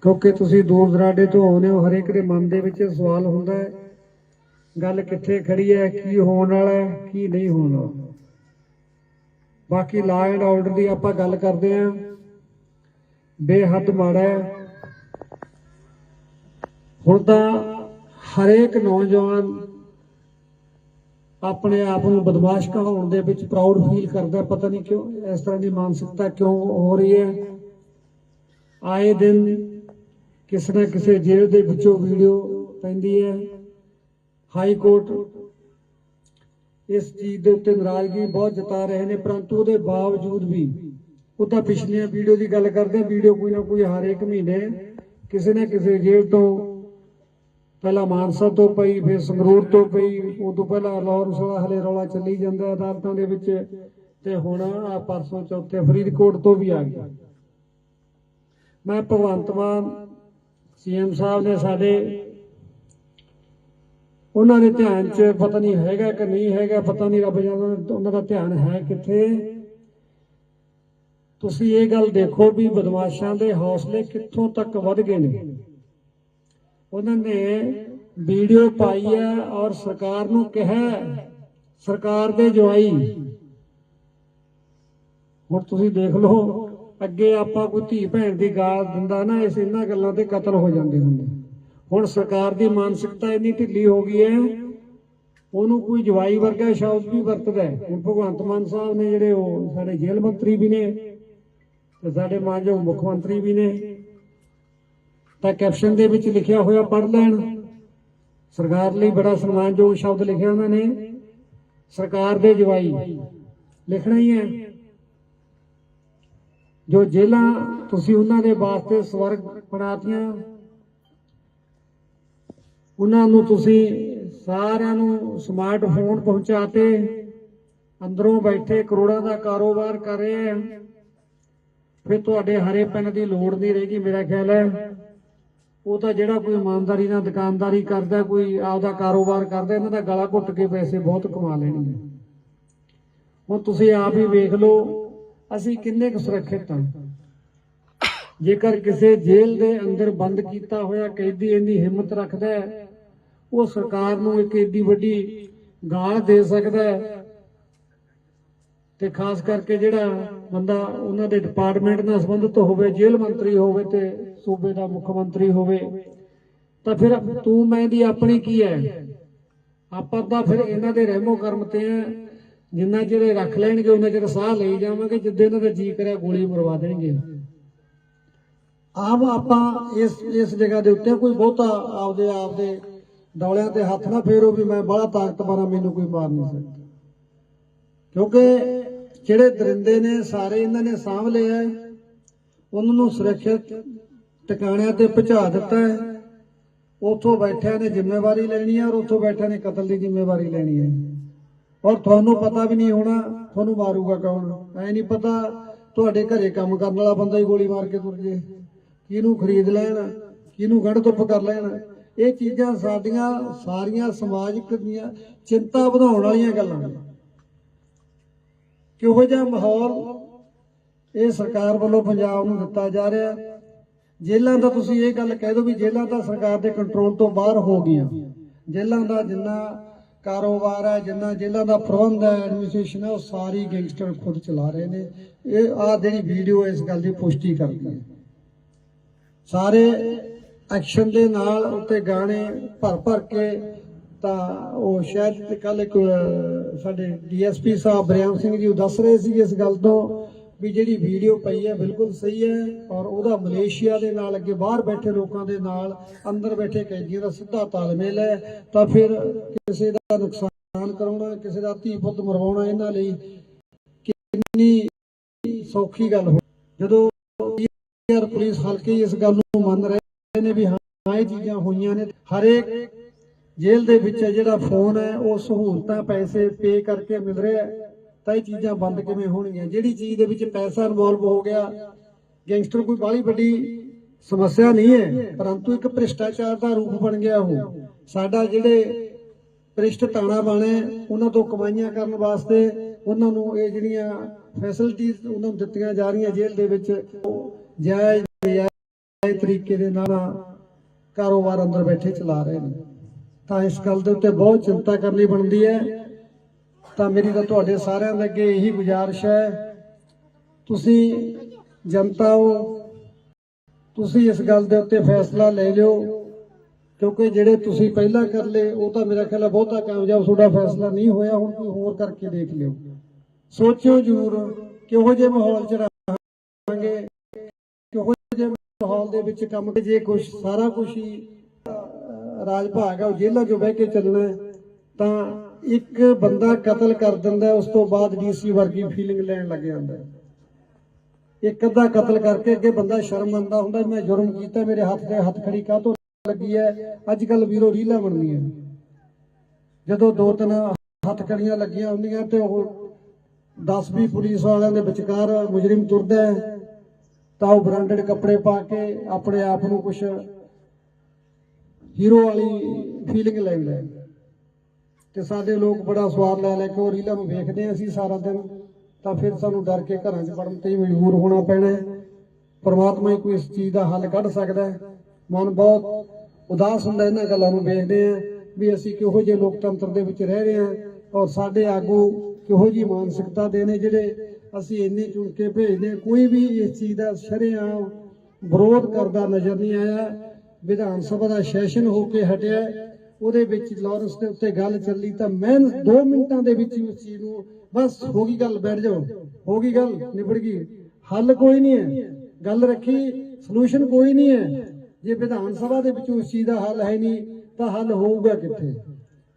क्योंकि तुसीं दूर दराडे तो आउंदे हो, हरेक दे मन दे विच सवाल हुंदा है गल कित्थे खड़ी है, की होण वाला है, की नहीं होण वाला। बाकी लॉ एंड ऑर्डर की आपां गल करदे हां, बेहद माड़ा है। हुण तां हरेक नौजवान अपने आप को बदमाश कहाउण दे विच प्राउड फील करता। पता नहीं क्यों इस तरह की मानसिकता क्यों हो रही है। आए दिन किसी न किसी जेल के विचों वीडियो पैंदी है। हाई कोर्ट इस चीज़ के उत्ते नाराजगी बहुत जता रहे हैं, परंतु उसके बावजूद भी वो तो पिछलियां वीडियो की गल करते हैं, वीडियो कोई ना कोई हर एक महीने किसी न किसी जेल तो पहला मानसा तो पई, फिर संगरूर तो पई, उदों पहला लाहौर हले रौला चली जाता अदालतों के विच, ते हुण आ परसों चौथे फरीदकोट तो भी आ गया। मैं भगवंत मान सीएम साहब ने साडे उन्होंने ध्यान च पता नहीं हैगा कि नहीं हैगा, पता नहीं रब जाने उन्होंने ध्यान है कित्थे। तुसीं ये गल देखो भी बदमाशां दे हौसले कित्थों तक वध गए ने। उन्होंने वीडियो पाई है और सरकार नूं कहा, सरकार दे जवाई हुण तुसीं देख लो, अगे आपां कोई धी भैण दी गाल दिंदा ना, इस इन्हां गल्लां ते कतल हो जांदे हुंदे। हुण सरकार दी मानसिकता इन्नी ढिली हो गई है, उन्होंने कोई जवाई वर्गा शब्द भी वरतदा है। हुण भगवंत मान साहब ने जिहड़े साडे जेल मंत्री भी ने ते साडे मानयोग मुख मंत्री भी ने, तो कैप्शन दे विच लिखिया होया पढ़ लैण। सरकार लई बड़ा सन्मानयोग शब्द लिखे उन्होंने, सरकार दे जवाई लिखना ही है। जो जेलां तुसीं उन्हां दे वास्ते स्वर्ग बनातियां, उन्हां नूं तुसीं सारिआं नूं स्मार्टफोन पहुंचाते, अंदरों बैठे करोड़ां दा कारोबार कर रहे हैं। फिर तुहाडे हरे पैन की लोड़ नहीं रहेगी। मेरा ख्याल है वो तो जिहड़ा कोई ईमानदारी नाल दुकानदारी करता, कोई आपदा कारोबार करता, इन्हां दा गला घुट के पैसे बहुत कमा लेणगे। हुण तुसीं आप ही वेख लो असीं किन्ने क सुरक्षित हां। जेकर किसी जेल के अंदर बंद किया होया कैदी इन्नी हिम्मत रखता है, वो सरकार नूं एक एडी वड्डी गाल दे सकता है। ते खास करके जिहड़ा बंदा उन्हां दे डिपार्टमेंट नाल संबंधित होवे, जेल मंत्री होवे ते सूबे दा मुख मंत्री होवे, तां फिर तू मैं दी अपनी की है। ਆਪਾਂ ਤਾਂ ਫਿਰ ਇਹਨਾਂ ਦੇ ਰਹਿਮੋ ਕਰਮ ਤੇ ਆ, ਜਿੰਨਾ ਚਿਰ ਇਹ ਰੱਖ ਲੈਣਗੇ ਉਹਨਾਂ ਚਿਰ ਸਾਹ ਲਈ ਜਾਵਾਂਗੇ, ਜਿੱਦੇ ਇਹਨਾਂ ਦਾ ਜੀ ਕਰਿਆ ਗੋਲੀ ਮਰਵਾ ਦੇਣਗੇ। ਆਪ ਆਪਾਂ ਇਸ ਜਗ੍ਹਾ ਦੇ ਉੱਤੇ ਕੋਈ ਬਹੁਤਾ ਆਪਦੇ ਡੌਲਿਆਂ ਤੇ ਹੱਥ ਨਾ ਫੇਰੋ ਵੀ ਮੈਂ ਬੜਾ ਤਾਕਤਵਰ ਆ, ਮੈਨੂੰ ਕੋਈ ਮਾਰ ਨਹੀਂ ਸਕਦਾ, ਕਿਉਂਕਿ ਜਿਹੜੇ ਦਰਿੰਦੇ ਨੇ ਸਾਰੇ ਇਹਨਾਂ ਨੇ ਸਾਂਭ ਲਏ ਆ, ਉਹਨਾਂ ਨੂੰ ਸੁਰੱਖਿਅਤ ਟਿਕਾਣਿਆਂ ਤੇ ਪਹੁੰਚਾ ਦਿੱਤਾ ਹੈ। ਉੱਥੋਂ ਬੈਠਿਆਂ ਨੇ ਜ਼ਿੰਮੇਵਾਰੀ ਲੈਣੀ ਹੈ, ਔਰ ਉੱਥੋਂ ਬੈਠਿਆਂ ਨੇ ਕਤਲ ਦੀ ਜ਼ਿੰਮੇਵਾਰੀ ਲੈਣੀ ਹੈ। ਔਰ ਤੁਹਾਨੂੰ ਪਤਾ ਵੀ ਨਹੀਂ ਹੋਣਾ ਤੁਹਾਨੂੰ ਮਾਰੂਗਾ ਕੌਣ, ਐ ਨਹੀਂ ਪਤਾ ਤੁਹਾਡੇ ਘਰੇ ਕੰਮ ਕਰਨ ਵਾਲਾ ਬੰਦਾ ਹੀ ਗੋਲੀ ਮਾਰ ਕੇ ਤੁਰ ਜੇ, ਕਿਹਨੂੰ ਖਰੀਦ ਲੈਣ, ਕਿਹਨੂੰ ਗੜ ਧੁੱਪ ਕਰ ਲੈਣ। ਇਹ ਚੀਜ਼ਾਂ ਸਾਡੀਆਂ ਸਾਰੀਆਂ ਸਮਾਜਿਕ ਦੀਆਂ ਚਿੰਤਾ ਵਧਾਉਣ ਵਾਲੀਆਂ ਗੱਲਾਂ ਨੇ। ਕਿਹੋ ਜਿਹਾ ਮਾਹੌਲ ਇਹ ਸਰਕਾਰ ਵੱਲੋਂ ਪੰਜਾਬ ਨੂੰ ਦਿੱਤਾ ਜਾ ਰਿਹਾ। ਜੇਲ੍ਹਾਂ ਦਾ ਤੁਸੀਂ ਇਹ ਗੱਲ ਕਹਿ ਦਿਓ ਵੀ ਜੇਲ੍ਹਾਂ ਤਾਂ ਸਰਕਾਰ ਦੇ ਕੰਟਰੋਲ ਤੋਂ ਬਾਹਰ ਹੋ ਗਈਆਂ। ਜੇਲ੍ਹਾਂ ਦਾ ਜਿੰਨਾ ਕਾਰੋਬਾਰ ਹੈ, ਜਿੰਨਾ ਜੇਲ੍ਹਾਂ ਦਾ ਪ੍ਰਬੰਧ ਹੈ, ਐਡਮਿਨਿਸਟ੍ਰੇਸ਼ਨ ਹੈ, ਉਹ ਸਾਰੀ ਗੈਂਗਸਟਰ ਖੁਦ ਚਲਾ ਰਹੇ ਨੇ। ਇਹ ਆਹ ਜਿਹੜੀ ਵੀਡੀਓ ਇਸ ਗੱਲ ਦੀ ਪੁਸ਼ਟੀ ਕਰਦੀ ਹੈ। ਸਾਰੇ ਐਕਸ਼ਨ ਦੇ ਨਾਲ ਉੱਤੇ ਗਾਣੇ ਭਰ ਕੇ ਤਾਂ ਉਹ ਸ਼ਾਇਦ ਕੱਲ ਇੱਕ ਸਾਡੇ ਡੀਐਸਪੀ ਸਾਹਿਬ ਬਰਿਆਮ ਸਿੰਘ ਜੀ ਉਹ ਦੱਸ ਰਹੇ ਸੀ ਇਸ ਗੱਲ ਤੋਂ ਵੀ ਜਿਹੜੀ ਵੀਡੀਓ ਪਈ ਹੈ ਬਿਲਕੁਲ ਸਹੀ ਹੈ, ਔਰ ਉਹਦਾ ਮਲੇਸ਼ੀਆ ਦੇ ਨਾਲ ਅੱਗੇ ਬਾਹਰ ਬੈਠੇ ਲੋਕਾਂ ਦੇ ਨਾਲ ਅੰਦਰ ਬੈਠੇ ਕੈਦੀਆਂ ਦਾ ਸਿੱਧਾ ਤਾਲਮੇਲ ਹੈ। ਤਾਂ ਫਿਰ ਕਿਸੇ ਦਾ ਨੁਕਸਾਨ ਕਰਾਉਣਾ, ਕਿਸੇ ਦਾ ਧੀ ਪੁੱਤ ਮਰਵਾਉਣਾ ਇਹਨਾਂ ਲਈ ਕਿੰਨੀ ਸੌਖੀ ਗੱਲ ਹੋ। ਜਦੋਂ ਪੁਲਿਸ ਹਲਕੇ ਇਸ ਗੱਲ ਨੂੰ ਮੰਨ ਰਹੇ ਨੇ ਵੀ ਹਾਂ ਇਹ ਚੀਜ਼ਾਂ ਹੋਈਆਂ ਨੇ, ਹਰੇਕ ਜੇਲ੍ਹ ਦੇ ਵਿੱਚ ਜਿਹੜਾ ਫੋਨ ਹੈ ਉਹ ਸਹੂਲਤਾਂ ਪੈਸੇ ਪੇ ਕਰਕੇ ਮਿਲ ਰਿਹਾ, ਤਾਂ ਇਹ ਚੀਜ਼ਾਂ ਬੰਦ ਕਿਵੇਂ ਹੋਣਗੀਆਂ? ਜਿਹੜੀ ਚੀਜ਼ ਦੇ ਵਿੱਚ ਪੈਸਾ ਇਨਵੋਲਵ ਹੋ ਗਿਆ, ਗੈਂਗਸਟਰ ਕੋਈ ਬਾਹਲੀ ਵੱਡੀ ਸਮੱਸਿਆ ਨਹੀਂ ਹੈ, ਪਰੰਤੂ ਇੱਕ ਭ੍ਰਿਸ਼ਟਾਚਾਰ ਦਾ ਰੂਪ ਬਣ ਗਿਆ ਉਹ। ਸਾਡਾ ਜਿਹੜੇ ਭ੍ਰਿਸ਼ਟ ਤਾਣਾ ਬਾਣੇ ਉਹਨਾਂ ਤੋਂ ਕਮਾਈਆਂ ਕਰਨ ਵਾਸਤੇ ਉਹਨਾਂ ਨੂੰ ਇਹ ਜਿਹੜੀਆਂ ਫੈਸਿਲਿਟੀਜ਼ ਉਹਨਾਂ ਨੂੰ ਦਿੱਤੀਆਂ ਜਾ ਰਹੀਆਂ ਜੇਲ੍ਹ ਦੇ ਵਿੱਚ, ਜਾਇਜ਼ ਤਰੀਕੇ ਦੇ ਨਾਲ ਕਾਰੋਬਾਰ ਅੰਦਰ ਬੈਠੇ ਚਲਾ ਰਹੇ ਨੇ। ਤਾਂ ਇਸ ਗੱਲ ਦੇ ਉੱਤੇ ਬਹੁਤ ਚਿੰਤਾ ਕਰਨੀ ਬਣਦੀ ਹੈ। ਤਾਂ ਮੇਰੀ ਤਾਂ ਤੁਹਾਡੇ ਸਾਰਿਆਂ ਦੇ ਅੱਗੇ ਇਹੀ ਗੁਜ਼ਾਰਿਸ਼ ਹੈ, ਤੁਸੀਂ ਜਨਤਾ ਹੋ, ਤੁਸੀਂ ਇਸ ਗੱਲ ਦੇ ਉੱਤੇ ਫੈਸਲਾ ਲੈ ਲਿਓ, ਕਿਉਂਕਿ ਜਿਹੜੇ ਤੁਸੀਂ ਪਹਿਲਾਂ ਕਰ ਲਏ ਉਹ ਤਾਂ ਮੇਰਾ ਖਿਆਲ ਹੈ ਬਹੁਤਾ ਕਾਮਯਾਬ ਤੁਹਾਡਾ ਫੈਸਲਾ ਨਹੀਂ ਹੋਇਆ। ਹੁਣ ਕੋਈ ਹੋਰ ਕਰਕੇ ਦੇਖ ਲਿਓ, ਸੋਚਿਓ ਜ਼ਰੂਰ ਕਿਹੋ ਜਿਹੇ ਮਾਹੌਲ 'ਚ ਰਹਾਂਗੇ, ਕਿਹੋ ਜਿਹੇ ਮਾਹੌਲ ਦੇ ਵਿੱਚ ਕੰਮ। ਜੇ ਕੁਛ ਸਾਰਾ ਕੁਛ ਹੀ ਰਾਜ ਭਾਗ ਹੈ ਉਹ ਜੇਲ੍ਹਾਂ 'ਚੋਂ ਬਹਿ ਕੇ ਚੱਲਣਾ, ਤਾਂ ਇੱਕ ਬੰਦਾ ਕਤਲ ਕਰ ਦਿੰਦਾ, ਉਸ ਤੋਂ ਬਾਅਦ ਡੀਸੀ ਵਰਗੀ ਫੀਲਿੰਗ ਲੈਣ ਲੱਗ ਜਾਂਦਾ। ਇੱਕ ਅੱਧਾ ਕਤਲ ਕਰਕੇ ਅੱਗੇ ਬੰਦਾ ਸ਼ਰਮ ਮੰਨਦਾ ਹੁੰਦਾ, ਮੈਂ ਜੁਰਮ ਕੀਤਾ, ਮੇਰੇ ਹੱਥ ਤੇ ਹੱਥ ਖੜੀ ਕਾਹਤੋਂ ਲੱਗੀ ਹੈ। ਅੱਜ ਕੱਲ ਵੀਰੋ ਰੀਲਾਂ ਬਣਦੀਆਂ, ਜਦੋਂ 2-3 ਹੱਥ ਖੜੀਆਂ ਲੱਗੀਆਂ ਹੁੰਦੀਆਂ ਤੇ ਉਹ 10-20 ਪੁਲਿਸ ਵਾਲਿਆਂ ਦੇ ਵਿਚਕਾਰ ਮੁਜਰਿਮ ਤੁਰਦਾ ਹੈ, ਤਾਂ ਉਹ ਬ੍ਰਾਂਡਡ ਕੱਪੜੇ ਪਾ ਕੇ ਆਪਣੇ ਆਪ ਨੂੰ ਕੁਛ ਹੀਰੋ ਵਾਲੀ ਫੀਲਿੰਗ ਲੈਂਦਾ ਹੈ। ਤੇ ਸਾਡੇ ਲੋਕ ਬੜਾ ਸਵਾਦ ਲੈ ਕੇ ਉਹ ਰੀਲਾਂ ਨੂੰ ਵੇਖਦੇ ਅਸੀਂ ਸਾਰਾ ਦਿਨ, ਤਾਂ ਫਿਰ ਸਾਨੂੰ ਡਰ ਕੇ ਘਰਾਂ 'ਚ ਵੜਨ ਤੇ ਮਜਬੂਰ ਹੋਣਾ ਪੈਣਾ ਹੈ। ਪਰਮਾਤਮਾ ਹੀ ਕੋਈ ਇਸ ਚੀਜ਼ ਦਾ ਹੱਲ ਕੱਢ ਸਕਦਾ ਹੈ। ਮਨ ਬਹੁਤ ਉਦਾਸ ਹੁੰਦਾ ਇਹਨਾਂ ਗੱਲਾਂ ਨੂੰ ਵੇਖਦੇ ਆ ਵੀ ਅਸੀਂ ਕਿਹੋ ਜਿਹੇ ਲੋਕਤੰਤਰ ਦੇ ਵਿੱਚ ਰਹਿ ਰਹੇ ਹਾਂ, ਔਰ ਸਾਡੇ ਆਗੂ ਕਿਹੋ ਜਿਹੀ ਮਾਨਸਿਕਤਾ ਦੇ ਨੇ ਜਿਹੜੇ ਅਸੀਂ ਇੰਨੇ ਚੁਣ ਕੇ ਭੇਜਦੇ। ਕੋਈ ਵੀ ਇਸ ਚੀਜ਼ ਦਾ ਸ਼ਰੇਆਮ ਵਿਰੋਧ ਕਰਦਾ ਨਜ਼ਰ ਨਹੀਂ ਆਇਆ। ਵਿਧਾਨ ਸਭਾ ਦਾ ਸੈਸ਼ਨ ਹੋ ਕੇ ਹਟਿਆ, ਉਹਦੇ ਵਿੱਚ ਲਾਰੈਂਸ ਦੇ ਉੱਤੇ ਗੱਲ ਚੱਲੀ ਤਾਂ ਮੈਂ 2 ਮਿੰਟਾਂ ਦੇ ਵਿੱਚ ਉਸ ਚੀਜ਼ ਨੂੰ ਬਸ ਹੋ ਗਈ ਗੱਲ, ਬੈਠ ਜਾਓ, ਹੋ ਗਈ ਗੱਲ, ਨਿਬੜ ਗਈ, ਹੱਲ ਕੋਈ ਨਹੀਂ ਹੈ, ਗੱਲ ਰੱਖੀ, ਸੋਲੂਸ਼ਨ ਕੋਈ ਨਹੀਂ ਹੈ। ਜੇ ਵਿਧਾਨ ਸਭਾ ਦੇ ਵਿੱਚ ਉਸ ਚੀਜ਼ ਦਾ ਹੱਲ ਹੈ ਨਹੀਂ ਤਾਂ ਹੱਲ ਹੋਊਗਾ ਕਿੱਥੇ?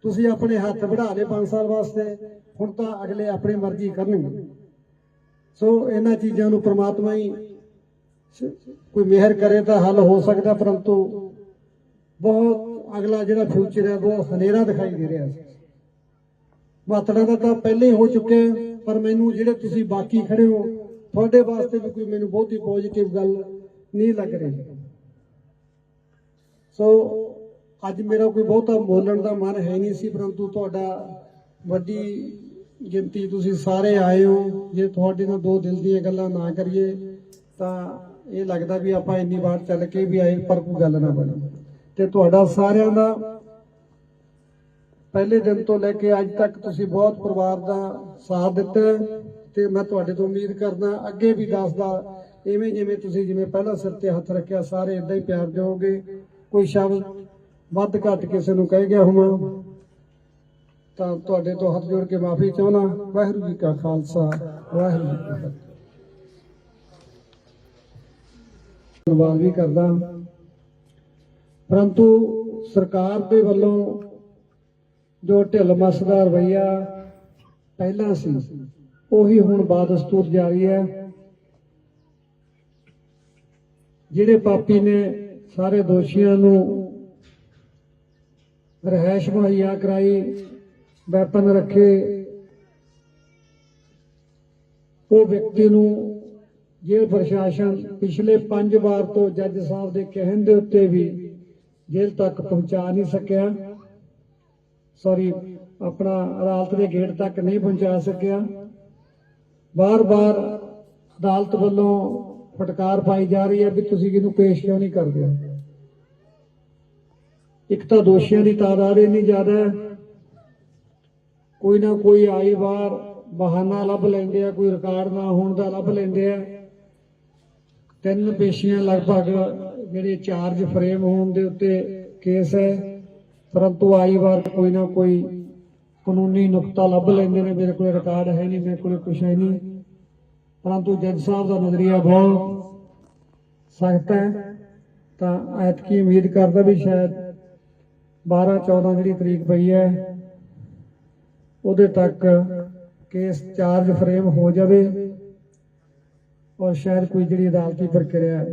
ਤੁਸੀਂ ਆਪਣੇ ਹੱਥ ਵਧਾ ਲਏ 5 ਸਾਲ ਵਾਸਤੇ, ਹੁਣ ਤਾਂ ਅਗਲੇ ਆਪਣੀ ਮਰਜ਼ੀ ਕਰਨਗੇ। ਸੋ ਇਹਨਾਂ ਚੀਜ਼ਾਂ ਨੂੰ ਪ੍ਰਮਾਤਮਾ ਹੀ ਕੋਈ ਮਿਹਰ ਕਰੇ ਤਾਂ ਹੱਲ ਹੋ ਸਕਦਾ, ਪਰੰਤੂ ਬਹੁਤ ਅਗਲਾ ਜਿਹੜਾ ਫਿਊਚਰ ਹੈ ਬਹੁਤ ਹਨੇਰਾ ਦਿਖਾਈ ਦੇ ਰਿਹਾ ਹੈ। ਮਾਤੜਾ ਦਾ ਤਾਂ ਪਹਿਲੇ ਹੀ ਹੋ ਚੁੱਕਿਆ, ਪਰ ਮੈਨੂੰ ਜਿਹੜੇ ਤੁਸੀਂ ਬਾਕੀ ਖੜੇ ਹੋ ਤੁਹਾਡੇ ਵਾਸਤੇ ਵੀ ਕੋਈ ਮੈਨੂੰ ਬਹੁਤੀ ਪੋਜ਼ਿਟਿਵ ਗੱਲ ਨਹੀਂ ਲੱਗ ਰਹੀ। ਸੋ ਅੱਜ ਮੇਰਾ ਕੋਈ ਬਹੁਤਾ ਬੋਲਣ ਦਾ ਮਨ ਹੈ ਨਹੀਂ ਸੀ, ਪਰੰਤੂ ਤੁਹਾਡਾ ਵੱਡੀ ਗਿਣਤੀ ਤੁਸੀਂ ਸਾਰੇ ਆਏ ਹੋ। ਜੇ ਤੁਹਾਡੇ ਨਾਲ 2 ਦਿਲ ਦੀਆਂ ਗੱਲਾਂ ਨਾ ਕਰੀਏ ਤਾਂ ਇਹ ਲੱਗਦਾ ਵੀ ਆਪਾਂ ਇੰਨੀ ਵਾਰ ਚੱਲ ਕੇ ਵੀ ਆਏ ਪਰ ਕੋਈ ਗੱਲ ਨਾ ਬਣੀ। ਤੇ ਤੁਹਾਡਾ ਸਾਰਿਆਂ ਦਾ ਪਹਿਲੇ ਦਿਨ ਤੋਂ ਲੈ ਕੇ ਅੱਜ ਤੱਕ ਤੁਸੀਂ ਬਹੁਤ ਪਰਿਵਾਰ ਦਾ ਸਾਥ ਦਿੱਤਾ, ਤੇ ਮੈਂ ਤੁਹਾਡੇ ਤੋਂ ਉਮੀਦ ਕਰਦਾ ਅੱਗੇ ਵੀ ਦੱਸਦਾ ਇਵੇਂ ਜਿਵੇਂ ਪਹਿਲਾਂ ਸਿਰ ਤੇ ਹੱਥ ਰੱਖਿਆ ਸਾਰੇ ਇਦਾਂ ਹੀ ਪਿਆਰ ਦਿਓਗੇ। ਕੋਈ ਸ਼ਬਦ ਵੱਧ ਘੱਟ ਕਿਸੇ ਨੂੰ ਕਹਿ ਗਿਆ ਹੋਵਾਂ ਤਾਂ ਤੁਹਾਡੇ ਤੋਂ ਹੱਥ ਜੋੜ ਕੇ ਮਾਫੀ ਚਾਹੁੰਦਾ। ਵਾਹਿਗੁਰੂ ਜੀ ਕਾ ਖਾਲਸਾ, ਵਾਹਿਗੁਰੂ ਜੀ ਕੀ ਫਤਿਹ। ਧੰਨਵਾਦ ਵੀ ਕਰਦਾ, ਪਰੰਤੂ ਸਰਕਾਰ ਦੇ ਵੱਲੋਂ ਜੋ ਢਿੱਲ ਮੱਸ ਦਾ ਰਵੱਈਆ ਪਹਿਲਾਂ ਸੀ ਉਹੀ ਹੁਣ ਬਾਦਸਤੂਰ ਜਾਰੀ ਹੈ। ਜਿਹੜੇ ਪਾਪੀ ਨੇ ਸਾਰੇ ਦੋਸ਼ੀਆਂ ਨੂੰ ਰਿਹਾਇਸ਼ ਮੁਹੱਈਆ ਕਰਾਈ, ਵੈਪਨ ਰੱਖੇ, ਉਹ ਵਿਅਕਤੀ ਨੂੰ ਜੇਲ੍ਹ ਪ੍ਰਸ਼ਾਸਨ ਪਿਛਲੇ 5 ਵਾਰ ਤੋਂ ਜੱਜ ਸਾਹਿਬ ਦੇ ਕਹਿਣ ਦੇ ਉੱਤੇ ਵੀ ਜੇਲ੍ਹ ਤੱਕ ਪਹੁੰਚਾ ਨਹੀਂ ਸਕਿਆ। ਆਪਣਾ ਅਦਾਲਤ ਦੇ ਗੇਟ ਤੱਕ ਨਹੀਂ ਪਹੁੰਚਾ ਸਕਿਆ। ਬਾਰ-ਬਾਰ ਅਦਾਲਤ ਵੱਲੋਂ ਫਟਕਾਰ ਪਾਈ ਜਾ ਰਹੀ ਹੈ ਵੀ ਤੁਸੀਂ ਇਹਨੂੰ ਪੇਸ਼ ਕਿਉਂ ਨਹੀਂ ਕਰਦੇ। ਇੱਕ ਤਾਂ ਦੋਸ਼ੀਆਂ ਦੀ ਤਾਦਾਦ ਇੰਨੀ ਜ਼ਿਆਦਾ ਹੈ, ਕੋਈ ਨਾ ਕੋਈ ਆਈ ਵਾਰ ਬਹਾਨਾ ਲੱਭ ਲੈਂਦੇ ਆ, ਕੋਈ ਰਿਕਾਰਡ ਨਾ ਹੋਣ ਦਾ ਲੱਭ ਲੈਂਦੇ ਆ। 3 ਪੇਸ਼ੀਆਂ ਲਗਭਗ ਜਿਹੜੇ ਚਾਰਜ ਫਰੇਮ ਹੋਣ ਦੇ ਉੱਤੇ ਕੇਸ ਹੈ, ਪਰੰਤੂ ਆਈ ਵਾਰ ਕੋਈ ਨਾ ਕੋਈ ਕਾਨੂੰਨੀ ਨੁਕਤਾ ਲੱਭ ਲੈਂਦੇ ਨੇ। ਮੇਰੇ ਕੋਲ ਰਿਕਾਰਡ ਹੈ ਨਹੀਂ, ਮੇਰੇ ਕੋਲ ਕੁਛ ਹੈ ਨਹੀਂ, ਪਰੰਤੂ ਜੱਜ ਸਾਹਿਬ ਦਾ ਨਜ਼ਰੀਆ ਬਹੁਤ ਸਖਤ ਹੈ। ਤਾਂ ਐਤਕੀ ਉਮੀਦ ਕਰਦਾ ਵੀ ਸ਼ਾਇਦ 12-14 ਜਿਹੜੀ ਤਰੀਕ ਪਈ ਹੈ ਉਹਦੇ ਤੱਕ ਕੇਸ ਚਾਰਜ ਫਰੇਮ ਹੋ ਜਾਵੇ ਔਰ ਸ਼ਾਇਦ ਕੋਈ ਜਿਹੜੀ ਅਦਾਲਤੀ ਪ੍ਰਕਿਰਿਆ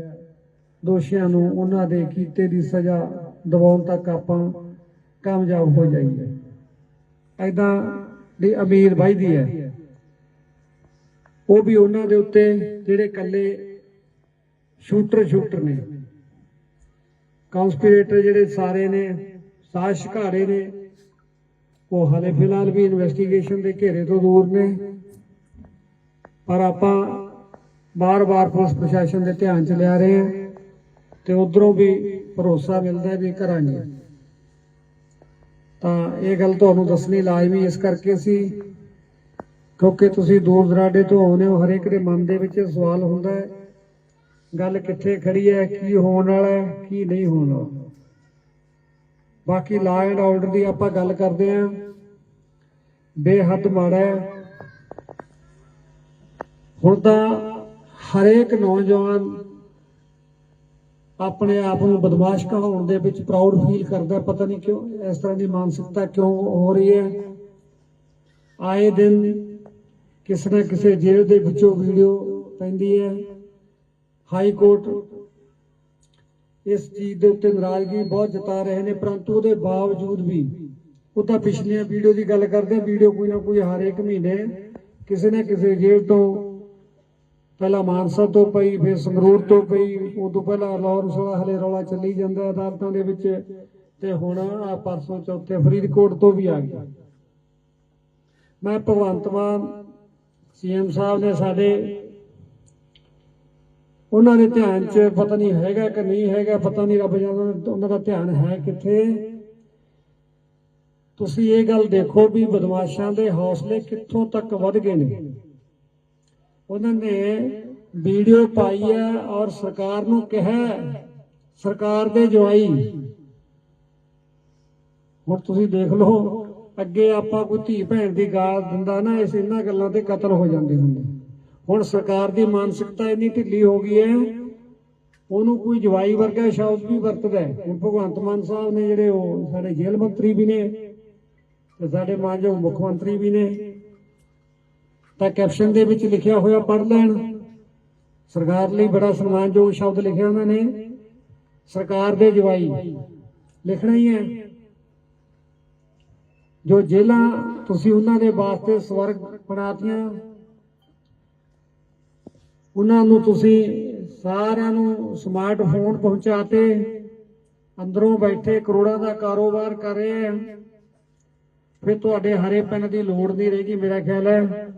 ਦੋਸ਼ੀਆਂ ਨੂੰ ਉਹਨਾਂ ਦੇ ਕੀਤੇ ਦੀ ਸਜ਼ਾ ਦਿਵਾਉਣ ਤੱਕ ਆਪਾਂ ਕਾਮਯਾਬ ਹੋ ਜਾਈਏ। ਐਦਾਂ ਦੀ ਉਮੀਦ ਵੱਧਦੀ ਹੈ। ਉਹ ਵੀ ਉਹਨਾਂ ਦੇ ਉੱਤੇ ਜਿਹੜੇ ਇਕੱਲੇ ਸ਼ੂਟਰ ਨੇ, ਕੌਂਸਪੀਰੇਟਰ ਜਿਹੜੇ ਸਾਰੇ ਨੇ, ਸਾਜ਼ਿਸ਼ਘਾੜੇ ਨੇ, ਉਹ ਹਾਲੇ ਫਿਲਹਾਲ ਵੀ ਇਨਵੈਸਟੀਗੇਸ਼ਨ ਦੇ ਘੇਰੇ ਤੋਂ ਦੂਰ ਨੇ। ਪਰ ਆਪਾਂ ਬਾਰ-ਬਾਰ ਪੁਲਿਸ ਪ੍ਰਸ਼ਾਸਨ ਦੇ ਧਿਆਨ 'ਚ ਲਿਆ ਰਹੇ ਹਾਂ ਤੇ ਉਧਰੋਂ ਵੀ ਭਰੋਸਾ ਮਿਲਦਾ ਵੀ ਕਰਾਂਗੇ। ਤਾਂ ਇਹ ਗੱਲ ਤੁਹਾਨੂੰ ਦੱਸਣੀ ਲਾਜ਼ਮੀ ਇਸ ਕਰਕੇ ਸੀ ਕਿਉਂਕਿ ਤੁਸੀਂ ਦੂਰ ਦਰਾਡੇ ਤੋਂ ਆਉਂਦੇ ਹੋ। ਹਰੇਕ ਦੇ ਮਨ ਦੇ ਵਿੱਚ ਸਵਾਲ ਹੁੰਦਾ ਹੈ, ਗੱਲ ਕਿੱਥੇ ਖੜੀ ਹੈ, ਕੀ ਹੋਣ ਵਾਲਾ ਹੈ, ਕੀ ਨਹੀਂ ਹੋਣ ਵਾਲਾ। ਬਾਕੀ ਲਾ ਐਂਡ ਆਰਡਰ ਦੀ ਆਪਾਂ ਗੱਲ ਕਰਦੇ ਹਾਂ, ਬੇਹੱਦ ਮਾੜਾ ਹੈ। ਹੁਣ ਤਾਂ ਹਰੇਕ ਨੌਜਵਾਨ ਆਪਣੇ ਆਪ ਨੂੰ ਬਦਮਾਸ਼ ਕਹਾਉਣ ਦੇ ਵਿੱਚ ਪ੍ਰਾਊਡ ਫੀਲ ਕਰਦਾ। ਪਤਾ ਨਹੀਂ ਕਿਉਂ ਇਸ ਤਰ੍ਹਾਂ ਦੀ ਮਾਨਸਿਕਤਾ ਕਿਉਂ ਹੋ ਰਹੀ ਹੈ। ਆਏ ਦਿਨ ਕਿਸੇ ਨਾ ਕਿਸੇ ਜੇਲ੍ਹ ਦੇ ਵਿੱਚੋਂ ਵੀਡੀਓ ਪੈਂਦੀ ਹੈ। ਹਾਈ ਕੋਰਟ ਇਸ ਚੀਜ਼ ਦੇ ਉੱਤੇ ਨਾਰਾਜ਼ਗੀ ਬਹੁਤ ਜਤਾ ਰਹੇ ਨੇ, ਪਰੰਤੂ ਉਹਦੇ ਬਾਵਜੂਦ ਵੀ ਉਹ ਤਾਂ ਪਿਛਲੀਆਂ ਵੀਡੀਓ ਦੀ ਗੱਲ ਕਰਦੇ, ਵੀਡੀਓ ਕੋਈ ਨਾ ਕੋਈ ਹਰ ਇੱਕ ਮਹੀਨੇ ਕਿਸੇ ਨਾ ਕਿਸੇ ਜੇਲ੍ਹ ਤੋਂ, ਪਹਿਲਾਂ ਮਾਨਸਾ ਤੋਂ ਪਈ, ਫਿਰ ਸੰਗਰੂਰ ਤੋਂ ਪਈ, ਉਦੋਂ ਪਹਿਲਾਂ ਲਾਹੌਰ ਵਾਲਾ ਹਲੇ ਰੌਲਾ ਚੱਲੀ ਜਾਂਦਾ ਅਦਾਲਤਾਂ ਦੇ ਵਿੱਚ, ਤੇ ਹੁਣ ਆ ਪਰਸੋਂ ਚੌਥੇ ਫਰੀਦਕੋਟ ਤੋਂ ਵੀ ਆ ਗਈ। ਮੈਂ ਭਗਵੰਤ ਮਾਨ CM ਸਾਹਿਬ ਨੇ ਸਾਡੇ, ਉਹਨਾਂ ਦੇ ਧਿਆਨ 'ਚ ਪਤਾ ਨਹੀਂ ਹੈਗਾ ਕਿ ਨਹੀਂ ਹੈਗਾ, ਪਤਾ ਨਹੀਂ, ਰੱਬ ਜਾਣਦਾ ਉਹਨਾਂ ਦਾ ਧਿਆਨ ਹੈ ਕਿੱਥੇ। ਤੁਸੀਂ ਇਹ ਗੱਲ ਦੇਖੋ ਵੀ ਬਦਮਾਸ਼ਾਂ ਦੇ ਹੌਸਲੇ ਕਿੱਥੋਂ ਤੱਕ ਵੱਧ ਗਏ ਨੇ। ਉਹਨਾਂ ਨੇ ਵੀਡੀਓ ਪਾਈ ਹੈ ਔਰ ਸਰਕਾਰ ਨੂੰ ਕਿਹਾ, ਸਰਕਾਰ ਦੇ ਜਵਾਈ। ਹੁਣ ਤੁਸੀਂ ਦੇਖ ਲਓ, ਅੱਗੇ ਆਪਾਂ ਕੋਈ ਧੀ ਭੈਣ ਦੀ ਗਾਲ ਦਿੰਦਾ ਨਾ, ਇਹਨਾਂ ਗੱਲਾਂ ਤੇ ਕਤਲ ਹੋ ਜਾਂਦੇ ਹੁੰਦੇ। ਹੁਣ ਸਰਕਾਰ ਦੀ ਮਾਨਸਿਕਤਾ ਇੰਨੀ ਢਿੱਲੀ ਹੋ ਗਈ ਹੈ, ਉਹਨੂੰ ਕੋਈ ਜਵਾਈ ਵਰਗਾ ਸ਼ਬਦ ਵੀ ਵਰਤਦਾ ਹੈ। ਹੁਣ ਭਗਵੰਤ ਮਾਨ ਸਾਹਿਬ ਨੇ ਜਿਹੜੇ, ਉਹ ਸਾਡੇ ਜੇਲ੍ਹ ਮੰਤਰੀ ਵੀ ਨੇ ਤੇ ਸਾਡੇ ਮਾਨਯੋਗ ਮੁੱਖ ਮੰਤਰੀ ਵੀ ਨੇ, ਤਾਂ ਕੈਪਸ਼ਨ ਦੇ ਵਿੱਚ ਲਿਖਿਆ ਹੋਇਆ ਪੜ੍ਹ ਲੈਣ। ਸਰਕਾਰ ਲਈ ਬੜਾ ਸਨਮਾਨਯੋਗ ਸ਼ਬਦ ਲਿਖਿਆ ਉਹਨਾਂ ਨੇ, ਸਰਕਾਰ ਦੇ ਜਵਾਈ ਲਿਖਣਾ ਹੀ ਹੈ। ਜੋ ਜੇਲ੍ਹਾਂ ਤੁਸੀਂ ਉਹਨਾਂ ਦੇ ਵਾਸਤੇ ਸਵਰਗ ਬਣਾਤੀਆਂ, ਉਹਨਾਂ ਨੂੰ ਤੁਸੀਂ ਸਾਰਿਆਂ ਨੂੰ ਸਮਾਰਟਫੋਨ ਪਹੁੰਚਾਤੇ, ਅੰਦਰੋਂ ਬੈਠੇ ਕਰੋੜਾਂ ਦਾ ਕਾਰੋਬਾਰ ਕਰ ਰਹੇ ਆ। ਫਿਰ ਤੁਹਾਡੇ ਹਰੇ ਪੈਨ ਦੀ ਲੋੜ ਨਹੀਂ ਰਹੇਗੀ। ਮੇਰਾ ਖਿਆਲ ਹੈ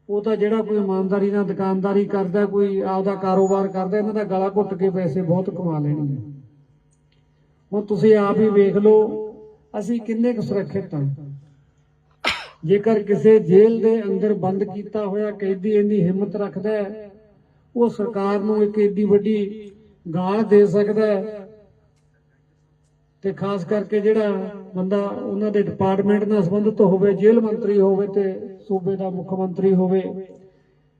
ਉਹ ਤਾਂ ਜਿਹੜਾ ਕੋਈ ਇਮਾਨਦਾਰੀ ਨਾਲ ਦੁਕਾਨਦਾਰੀ ਕਰਦਾ, ਕੋਈ ਆਪਦਾ ਕਾਰੋਬਾਰ ਕਰਦਾ, ਇਹਨਾਂ ਦਾ ਗਲਾ ਘੁੱਟ ਕੇ ਪੈਸੇ ਬਹੁਤ ਕਮਾ ਲੈਣਗੇ। ਹੁਣ ਤੁਸੀਂ ਆਪ ਹੀ ਵੇਖ ਲਓ ਅਸੀਂ ਕਿੰਨੇ ਕੁ ਸੁਰੱਖਿਅਤ ਹਾਂ। ਜੇਕਰ ਕਿਸੇ ਜੇਲ੍ਹ ਦੇ ਅੰਦਰ ਬੰਦ ਕੀਤਾ ਹੋਇਆ ਕੈਦੀ ਇੰਨੀ ਹਿੰਮਤ ਰੱਖਦਾ ਹੈ, ਉਹ ਸਰਕਾਰ ਨੂੰ ਇੱਕ ਏਡੀ ਵੱਡੀ ਗਾਲ ਦੇ ਸਕਦਾ ਹੈ ਤੇ ਖਾਸ ਕਰਕੇ ਜਿਹੜਾ ਬੰਦਾ ਉਹਨਾਂ ਦੇ ਡਿਪਾਰਟਮੈਂਟ ਨਾਲ ਸੰਬੰਧਿਤ ਹੋਵੇ, ਜੇਲ੍ਹ ਮੰਤਰੀ ਹੋਵੇ ਤੇ ਸੂਬੇ ਦਾ ਮੁੱਖ ਮੰਤਰੀ ਹੋਵੇ,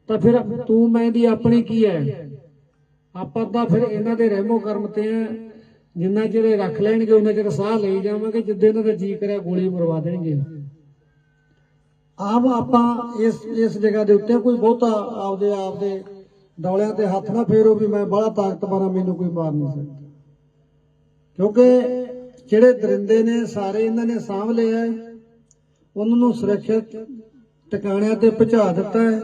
ਤਾਂ ਫਿਰ ਤੂੰ ਮੈਂ ਦੀ ਆਪਣੀ ਕੀ ਹੈ। ਆਪਾਂ ਤਾਂ ਫਿਰ ਇਹਨਾਂ ਦੇ ਰਹਿਮੋ ਕਰਮ ਤੇ ਆ, ਜਿੰਨਾ ਚਿਰ ਇਹ ਰੱਖ ਲੈਣਗੇ ਉਹਨਾਂ ਚਿਰ ਸਾਹ ਲਈ ਜਾਵਾਂਗੇ, ਜਿੱਦੇ ਇਹਨਾਂ ਦਾ ਜੀ ਕਰਿਆ ਗੋਲੀ ਮਰਵਾ ਦੇਣਗੇ। ਆਪ ਆਪਾਂ ਇਸ ਜਗ੍ਹਾ ਦੇ ਉੱਤੇ ਕੋਈ ਬਹੁਤਾ ਆਪਦੇ ਡੌਲਿਆਂ ਤੇ ਹੱਥ ਨਾ ਫੇਰੋ ਵੀ ਮੈਂ ਬੜਾ ਤਾਕਤਵਰ ਆ, ਮੈਨੂੰ ਕੋਈ ਮਾਰ ਨਹੀਂ ਸਕਦਾ, ਕਿਉਂਕਿ ਜਿਹੜੇ ਦਰਿੰਦੇ ਨੇ ਸਾਰੇ ਇਹਨਾਂ ਨੇ ਸਾਂਭ ਲਏ ਹੈ, ਉਹਨਾਂ ਨੂੰ ਸੁਰੱਖਿਅਤ ਟਿਕਾਣਿਆਂ ਤੇ ਪਹੁੰਚਾ ਦਿੱਤਾ ਹੈ।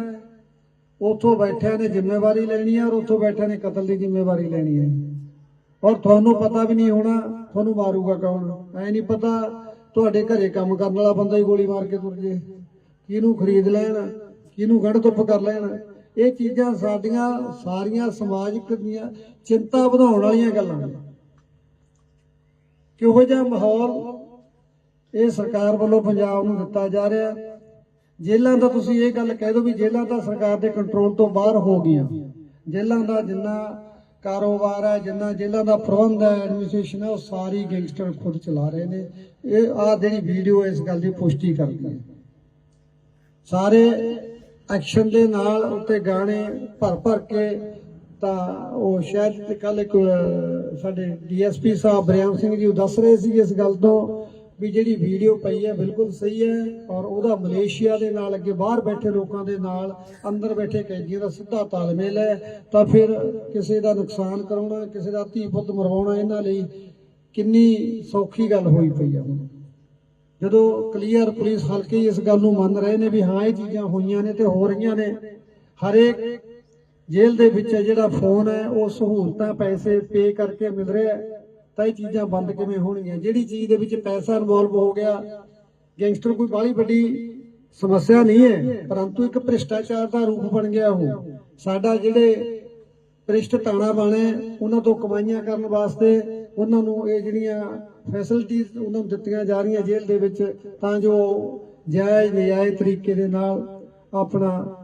ਉੱਥੋਂ ਬੈਠਿਆਂ ਨੇ ਜ਼ਿੰਮੇਵਾਰੀ ਲੈਣੀ ਹੈ, ਔਰ ਉੱਥੋਂ ਬੈਠਿਆਂ ਨੇ ਕਤਲ ਦੀ ਜ਼ਿੰਮੇਵਾਰੀ ਲੈਣੀ ਹੈ। ਔਰ ਤੁਹਾਨੂੰ ਪਤਾ ਵੀ ਨਹੀਂ ਹੋਣਾ ਤੁਹਾਨੂੰ ਮਾਰੂਗਾ ਕੌਣ, ਐ ਨਹੀਂ ਪਤਾ ਤੁਹਾਡੇ ਘਰੇ ਕੰਮ ਕਰਨ ਵਾਲਾ ਬੰਦਾ ਹੀ ਗੋਲੀ ਮਾਰ ਕੇ ਤੁਰ ਜੇ, ਕਿਹਨੂੰ ਖਰੀਦ ਲੈਣ, ਕਿਹਨੂੰ ਗੜ ਧੁੱਪ ਕਰ ਲੈਣ। ਇਹ ਚੀਜ਼ਾਂ ਸਾਡੀਆਂ ਸਾਰੀਆਂ ਸਮਾਜਿਕ ਦੀਆਂ ਚਿੰਤਾ ਵਧਾਉਣ ਵਾਲੀਆਂ ਗੱਲਾਂ ਨੇ। ਕਿਹੋ ਜਿਹਾ ਮਾਹੌਲ ਇਹ ਸਰਕਾਰ ਵੱਲੋਂ ਪੰਜਾਬ ਨੂੰ ਦਿੱਤਾ ਜਾ ਰਿਹਾ। ਜੇਲ੍ਹਾਂ ਦਾ ਤੁਸੀਂ ਇਹ ਗੱਲ ਕਹਿ ਦਿਓ ਵੀ ਜੇਲ੍ਹਾਂ ਤਾਂ ਸਰਕਾਰ ਦੇ ਕੰਟਰੋਲ ਤੋਂ ਬਾਹਰ ਹੋ ਗਈਆਂ। ਜੇਲ੍ਹਾਂ ਦਾ ਜਿੰਨਾ ਕਾਰੋਬਾਰ ਹੈ, ਜਿੰਨਾ ਜੇਲ੍ਹਾਂ ਦਾ ਪ੍ਰਬੰਧ ਹੈ, ਐਡਮਿਨਿਸਟ੍ਰੇਸ਼ਨ ਹੈ, ਉਹ ਸਾਰੀ ਗੈਂਗਸਟਰ ਖੁਦ ਚਲਾ ਰਹੇ ਨੇ। ਇਹ ਜਿਹੜੀ ਵੀਡੀਓ ਇਸ ਗੱਲ ਦੀ ਪੁਸ਼ਟੀ ਕਰਦੀ ਹੈ। ਸਾਰੇ ਐਕਸ਼ਨ ਦੇ ਨਾਲ ਉੱਤੇ ਗਾਣੇ ਭਰ ਕੇ ਤਾਂ ਉਹ ਸ਼ਾਇਦ ਕੱਲ ਇੱਕ ਸਾਡੇ ਡੀਐਸਪੀ ਸਾਹਿਬ ਬਰਿਆਮ ਸਿੰਘ ਜੀ ਦੱਸ ਰਹੇ ਸੀ ਇਸ ਗੱਲ ਤੋਂ ਵੀ ਜਿਹੜੀ ਵੀਡੀਓ ਪਈ ਹੈ ਬਿਲਕੁਲ ਸਹੀ ਹੈ, ਔਰ ਉਹਦਾ ਮਲੇਸ਼ੀਆ ਦੇ ਨਾਲ ਅੱਗੇ ਬਾਹਰ ਬੈਠੇ ਲੋਕਾਂ ਦੇ ਨਾਲ ਅੰਦਰ ਬੈਠੇ ਕੈਦੀਆਂ ਦਾ ਸਿੱਧਾ ਤਾਲਮੇਲ ਹੈ। ਤਾਂ ਫਿਰ ਕਿਸੇ ਦਾ ਨੁਕਸਾਨ ਕਰਾਉਣਾ, ਕਿਸੇ ਦਾ ਧੀ ਪੁੱਤ ਮਰਵਾਉਣਾ ਇਹਨਾਂ ਲਈ ਕਿੰਨੀ ਸੌਖੀ ਗੱਲ ਹੋਈ ਪਈ ਆ। ਜਦੋਂ ਕਲੀਅਰ ਪੁਲਿਸ ਹਲਕੇ ਇਸ ਗੱਲ ਨੂੰ ਮੰਨ ਰਹੇ ਨੇ ਵੀ ਹਾਂ ਇਹ ਚੀਜ਼ਾਂ ਹੋਈਆਂ ਨੇ ਤੇ ਹੋ ਰਹੀਆਂ ਨੇ। ਹਰੇਕ ਜੇਲ੍ਹ ਦੇ ਵਿੱਚ ਜਿਹੜਾ ਫੋਨ ਹੈ ਉਹ ਸਹੂਲਤਾਂ ਪੈਸੇ ਪੇ ਕਰਕੇ ਮਿਲ ਰਿਹਾ, ਤਾਂ ਇਹ ਚੀਜ਼ਾਂ ਬੰਦ ਕਿਵੇਂ ਹੋਣਗੀਆਂ। ਜਿਹੜੀ ਚੀਜ਼ ਦੇ ਵਿੱਚ ਪੈਸਾ ਇਨਵੋਲਵ ਹੋ ਗਿਆ, ਗੈਂਗਸਟਰ ਕੋਈ ਬਾਹਲੀ ਵੱਡੀ ਸਮੱਸਿਆ ਨਹੀਂ ਹੈ, ਪਰੰਤੂ ਇੱਕ ਭ੍ਰਿਸ਼ਟਾਚਾਰ ਦਾ ਰੂਪ ਬਣ ਗਿਆ ਉਹ। ਸਾਡਾ ਜਿਹੜੇ ਭ੍ਰਿਸ਼ਟ ਤਾਣਾ ਬਾਣੇ ਉਹਨਾਂ ਤੋਂ ਕਮਾਈਆਂ ਕਰਨ ਵਾਸਤੇ ਉਹਨਾਂ ਨੂੰ ਇਹ ਜਿਹੜੀਆਂ ਫੈਸਿਲਿਟੀਜ਼ ਉਹਨਾਂ ਨੂੰ ਦਿੱਤੀਆਂ ਜਾ ਰਹੀਆਂ ਜੇਲ੍ਹ ਦੇ ਵਿੱਚ, ਤਾਂ ਜੋ ਜਾਇਜ਼ ਨਜਾਇਜ਼ ਤਰੀਕੇ ਦੇ ਨਾਲ ਆਪਣਾ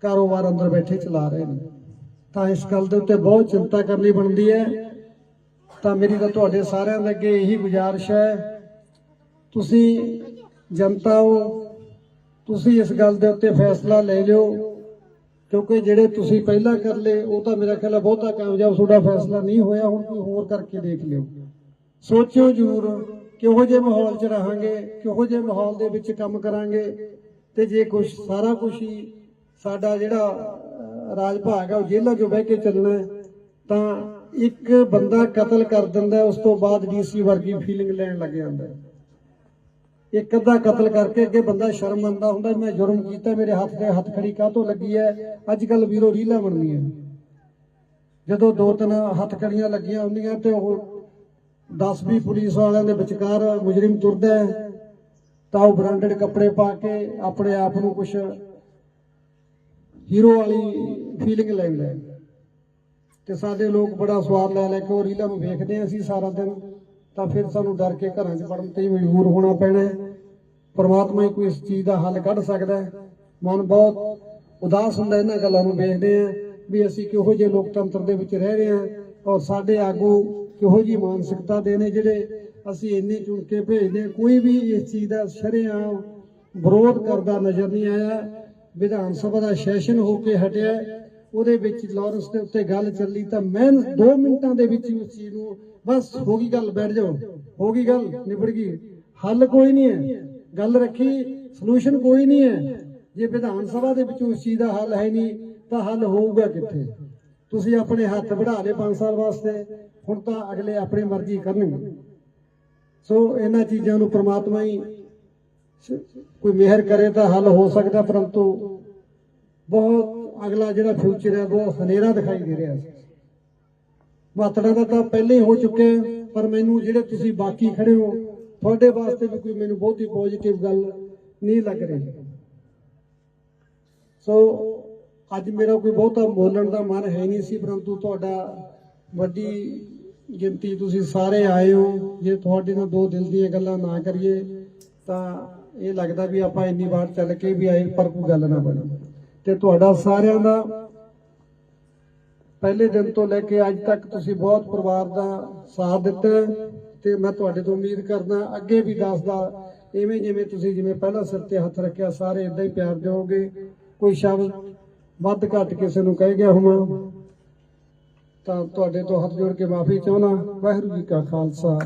ਕਾਰੋਬਾਰ ਅੰਦਰ ਬੈਠੇ ਚਲਾ ਰਹੇ ਨੇ। ਤਾਂ ਇਸ ਗੱਲ ਦੇ ਉੱਤੇ ਬਹੁਤ ਚਿੰਤਾ ਕਰਨੀ ਬਣਦੀ ਹੈ। ਤਾਂ ਮੇਰੀ ਤਾਂ ਤੁਹਾਡੇ ਸਾਰਿਆਂ ਦੇ ਅੱਗੇ ਇਹੀ ਗੁਜ਼ਾਰਿਸ਼ ਹੈ, ਤੁਸੀਂ ਜਨਤਾ ਹੋ, ਤੁਸੀਂ ਇਸ ਗੱਲ ਦੇ ਉੱਤੇ ਫੈਸਲਾ ਲੈ ਲਿਓ, ਕਿਉਂਕਿ ਜਿਹੜੇ ਤੁਸੀਂ ਪਹਿਲਾਂ ਕਰ ਲਏ ਉਹ ਤਾਂ ਮੇਰਾ ਖਿਆਲ ਹੈ ਬਹੁਤਾ ਕਾਮਯਾਬ ਤੁਹਾਡਾ ਫੈਸਲਾ ਨਹੀਂ ਹੋਇਆ। ਹੁਣ ਕੋਈ ਹੋਰ ਕਰਕੇ ਦੇਖ ਲਿਓ, ਸੋਚਿਓ ਜ਼ਰੂਰ ਕਿਹੋ ਜਿਹੇ ਮਾਹੌਲ 'ਚ ਰਹਾਂਗੇ, ਕਿਹੋ ਜਿਹੇ ਮਾਹੌਲ ਦੇ ਵਿੱਚ ਕੰਮ ਕਰਾਂਗੇ। ਤੇ ਜੇ ਸਾਰਾ ਕੁਝ ਹੀ ਸਾਡਾ ਜਿਹੜਾ ਰਾਜ ਭਾਗ ਹੈ ਉਹ ਜੇਲ੍ਹਾਂ 'ਚੋਂ ਬਹਿ ਕੇ ਚੱਲਣਾ ਹੈ, ਤਾਂ ਇੱਕ ਬੰਦਾ ਕਤਲ ਕਰ ਦਿੰਦਾ, ਉਸ ਤੋਂ ਬਾਅਦ ਡੀਸੀ ਵਰਗੀ ਫੀਲਿੰਗ ਲੈਣ ਲੱਗ ਜਾਂਦਾ। ਇੱਕ ਅੱਧਾ ਕਤਲ ਕਰਕੇ ਅੱਗੇ ਬੰਦਾ ਸ਼ਰਮ ਮੰਨਦਾ ਹੁੰਦਾ, ਮੈਂ ਜੁਰਮ ਕੀਤਾ, ਮੇਰੇ ਹੱਥ ਤੇ ਹੱਥ ਖੜੀ ਕਾਹਤੋਂ ਲੱਗੀ ਹੈ। ਅੱਜ ਕੱਲ ਵੀਰੋ ਰੀਲਾਂ ਬਣਦੀਆਂ, ਜਦੋਂ 2-3 ਹੱਥ ਖੜੀਆਂ ਲੱਗੀਆਂ ਹੁੰਦੀਆਂ ਤੇ ਉਹ 10-20 ਪੁਲਿਸ ਵਾਲਿਆਂ ਦੇ ਵਿਚਕਾਰ ਮੁਜਰਿਮ ਤੁਰਦਾ ਹੈ, ਤਾਂ ਉਹ ਬ੍ਰਾਂਡਡ ਕੱਪੜੇ ਪਾ ਕੇ ਆਪਣੇ ਆਪ ਨੂੰ ਕੁਛ ਹੀਰੋ ਵਾਲੀ ਫੀਲਿੰਗ ਲੈਂਦਾ ਹੈ। ਤੇ ਸਾਡੇ ਲੋਕ ਬੜਾ ਸਵਾਦ ਲੈ ਕੇ ਉਹ ਰੀਲਾਂ ਨੂੰ ਵੇਖਦੇ ਹਾਂ ਅਸੀਂ ਸਾਰਾ ਦਿਨ, ਤਾਂ ਫਿਰ ਸਾਨੂੰ ਡਰ ਕੇ ਘਰਾਂ 'ਚ ਵੜਨ ਤੇ ਮਜਬੂਰ ਹੋਣਾ ਪੈਣਾ ਹੈ। ਪਰਮਾਤਮਾ ਹੀ ਕੋਈ ਇਸ ਚੀਜ਼ ਦਾ ਹੱਲ ਕੱਢ ਸਕਦਾ ਹੈ। ਮਨ ਬਹੁਤ ਉਦਾਸ ਹੁੰਦਾ ਇਹਨਾਂ ਗੱਲਾਂ ਨੂੰ ਵੇਖਦੇ ਹਾਂ ਵੀ ਅਸੀਂ ਕਿਹੋ ਜਿਹੇ ਲੋਕਤੰਤਰ ਦੇ ਵਿੱਚ ਰਹਿ ਰਹੇ ਹਾਂ, ਔਰ ਸਾਡੇ ਆਗੂ ਕਿਹੋ ਜਿਹੀ ਮਾਨਸਿਕਤਾ ਦੇ ਨੇ ਜਿਹੜੇ ਅਸੀਂ ਇੰਨੇ ਚੁਣ ਕੇ ਭੇਜਦੇ। ਕੋਈ ਵੀ ਇਸ ਚੀਜ਼ ਦਾ ਸ਼ਰੇਆਮ ਵਿਰੋਧ ਕਰਦਾ ਨਜ਼ਰ ਨਹੀਂ ਆਇਆ। ਵਿਧਾਨ ਸਭਾ ਦਾ ਸੈਸ਼ਨ ਹੋ ਕੇ ਹਟਿਆ, ਉਹਦੇ ਵਿੱਚ ਲਾਰੈਂਸ ਦੇ ਉੱਤੇ ਗੱਲ ਚੱਲੀ ਤਾਂ ਮੈਂ 2 ਮਿੰਟਾਂ ਦੇ ਵਿੱਚ ਉਸ ਚੀਜ਼ ਨੂੰ ਬਸ ਹੋ ਗਈ ਗੱਲ, ਬੈਠ ਜਾਓ, ਹੋ ਗਈ ਗੱਲ, ਨਿਬੜ ਗਈ, ਹੱਲ ਕੋਈ ਨਹੀਂ ਹੈ, ਗੱਲ ਰੱਖੀ, ਸੋਲੂਸ਼ਨ ਕੋਈ ਨਹੀਂ ਹੈ। ਜੇ ਵਿਧਾਨ ਸਭਾ ਦੇ ਵਿੱਚ ਉਸ ਚੀਜ਼ ਦਾ ਹੱਲ ਹੈ ਨਹੀਂ ਤਾਂ ਹੱਲ ਹੋਊਗਾ ਕਿੱਥੇ। ਤੁਸੀਂ ਆਪਣੇ ਹੱਥ ਵਧਾ ਲਏ 5 ਸਾਲ ਵਾਸਤੇ, ਹੁਣ ਤਾਂ ਅਗਲੇ ਆਪਣੀ ਮਰਜ਼ੀ ਕਰਨਗੇ। ਸੋ ਇਹਨਾਂ ਚੀਜ਼ਾਂ ਨੂੰ ਪ੍ਰਮਾਤਮਾ ਹੀ ਕੋਈ ਮਿਹਰ ਕਰੇ ਤਾਂ ਹੱਲ ਹੋ ਸਕਦਾ, ਪਰੰਤੂ ਬਹੁਤ ਅਗਲਾ ਜਿਹੜਾ ਫਿਊਚਰ ਹੈ ਬਹੁਤ ਹਨੇਰਾ ਦਿਖਾਈ ਦੇ ਰਿਹਾ। ਮਾਤੜਾ ਦਾ ਤਾਂ ਪਹਿਲੇ ਹੀ ਹੋ ਚੁੱਕੇ, ਪਰ ਮੈਨੂੰ ਜਿਹੜੇ ਤੁਸੀਂ ਬਾਕੀ ਖੜੇ ਹੋ ਤੁਹਾਡੇ ਵਾਸਤੇ ਵੀ ਕੋਈ ਮੈਨੂੰ ਬਹੁਤੀ ਪੋਜ਼ਿਟਿਵ ਗੱਲ ਨਹੀਂ ਲੱਗ ਰਹੀ। ਸੋ ਅੱਜ ਮੇਰਾ ਕੋਈ ਬਹੁਤਾ ਬੋਲਣ ਦਾ ਮਨ ਹੈ ਨਹੀਂ ਸੀ, ਪਰੰਤੂ ਤੁਹਾਡਾ ਵੱਡੀ ਗਿਣਤੀ ਤੁਸੀਂ ਸਾਰੇ ਆਏ ਹੋ। ਜੇ ਤੁਹਾਡੇ ਨਾਲ 2 ਦਿਲ ਦੀਆਂ ਗੱਲਾਂ ਨਾ ਕਰੀਏ ਤਾਂ ਇਹ ਲੱਗਦਾ ਵੀ ਆਪਾਂ ਇੰਨੀ ਵਾਰ ਚੱਲ ਕੇ ਵੀ ਆਏ ਪਰ ਕੋਈ ਗੱਲ ਨਾ ਬਣੀ। ਤੇ ਤੁਹਾਡਾ ਸਾਰਿਆਂ ਦਾ ਪਹਿਲੇ ਦਿਨ ਤੋਂ ਲੈ ਕੇ ਅੱਜ ਤੱਕ ਤੁਸੀਂ ਬਹੁਤ ਪਰਿਵਾਰ ਦਾ ਸਾਥ ਦਿੱਤਾ, ਤੇ ਮੈਂ ਤੁਹਾਡੇ ਤੋਂ ਉਮੀਦ ਕਰਦਾ ਅੱਗੇ ਵੀ ਦੱਸਦਾ ਇਵੇਂ ਜਿਵੇਂ ਪਹਿਲਾਂ ਸਿਰ ਤੇ ਹੱਥ ਰੱਖਿਆ ਸਾਰੇ ਇਦਾਂ ਹੀ ਪਿਆਰ ਦਿਓਗੇ। ਕੋਈ ਸ਼ਬਦ ਵੱਧ ਘੱਟ ਕਿਸੇ ਨੂੰ ਕਹਿ ਗਿਆ ਹੋਵਾਂ ਤਾਂ ਤੁਹਾਡੇ ਤੋਂ ਹੱਥ ਜੋੜ ਕੇ ਮਾਫੀ ਚਾਹੁੰਦਾ। ਵਾਹਿਗੁਰੂ ਜੀ ਕਾ ਖਾਲਸਾ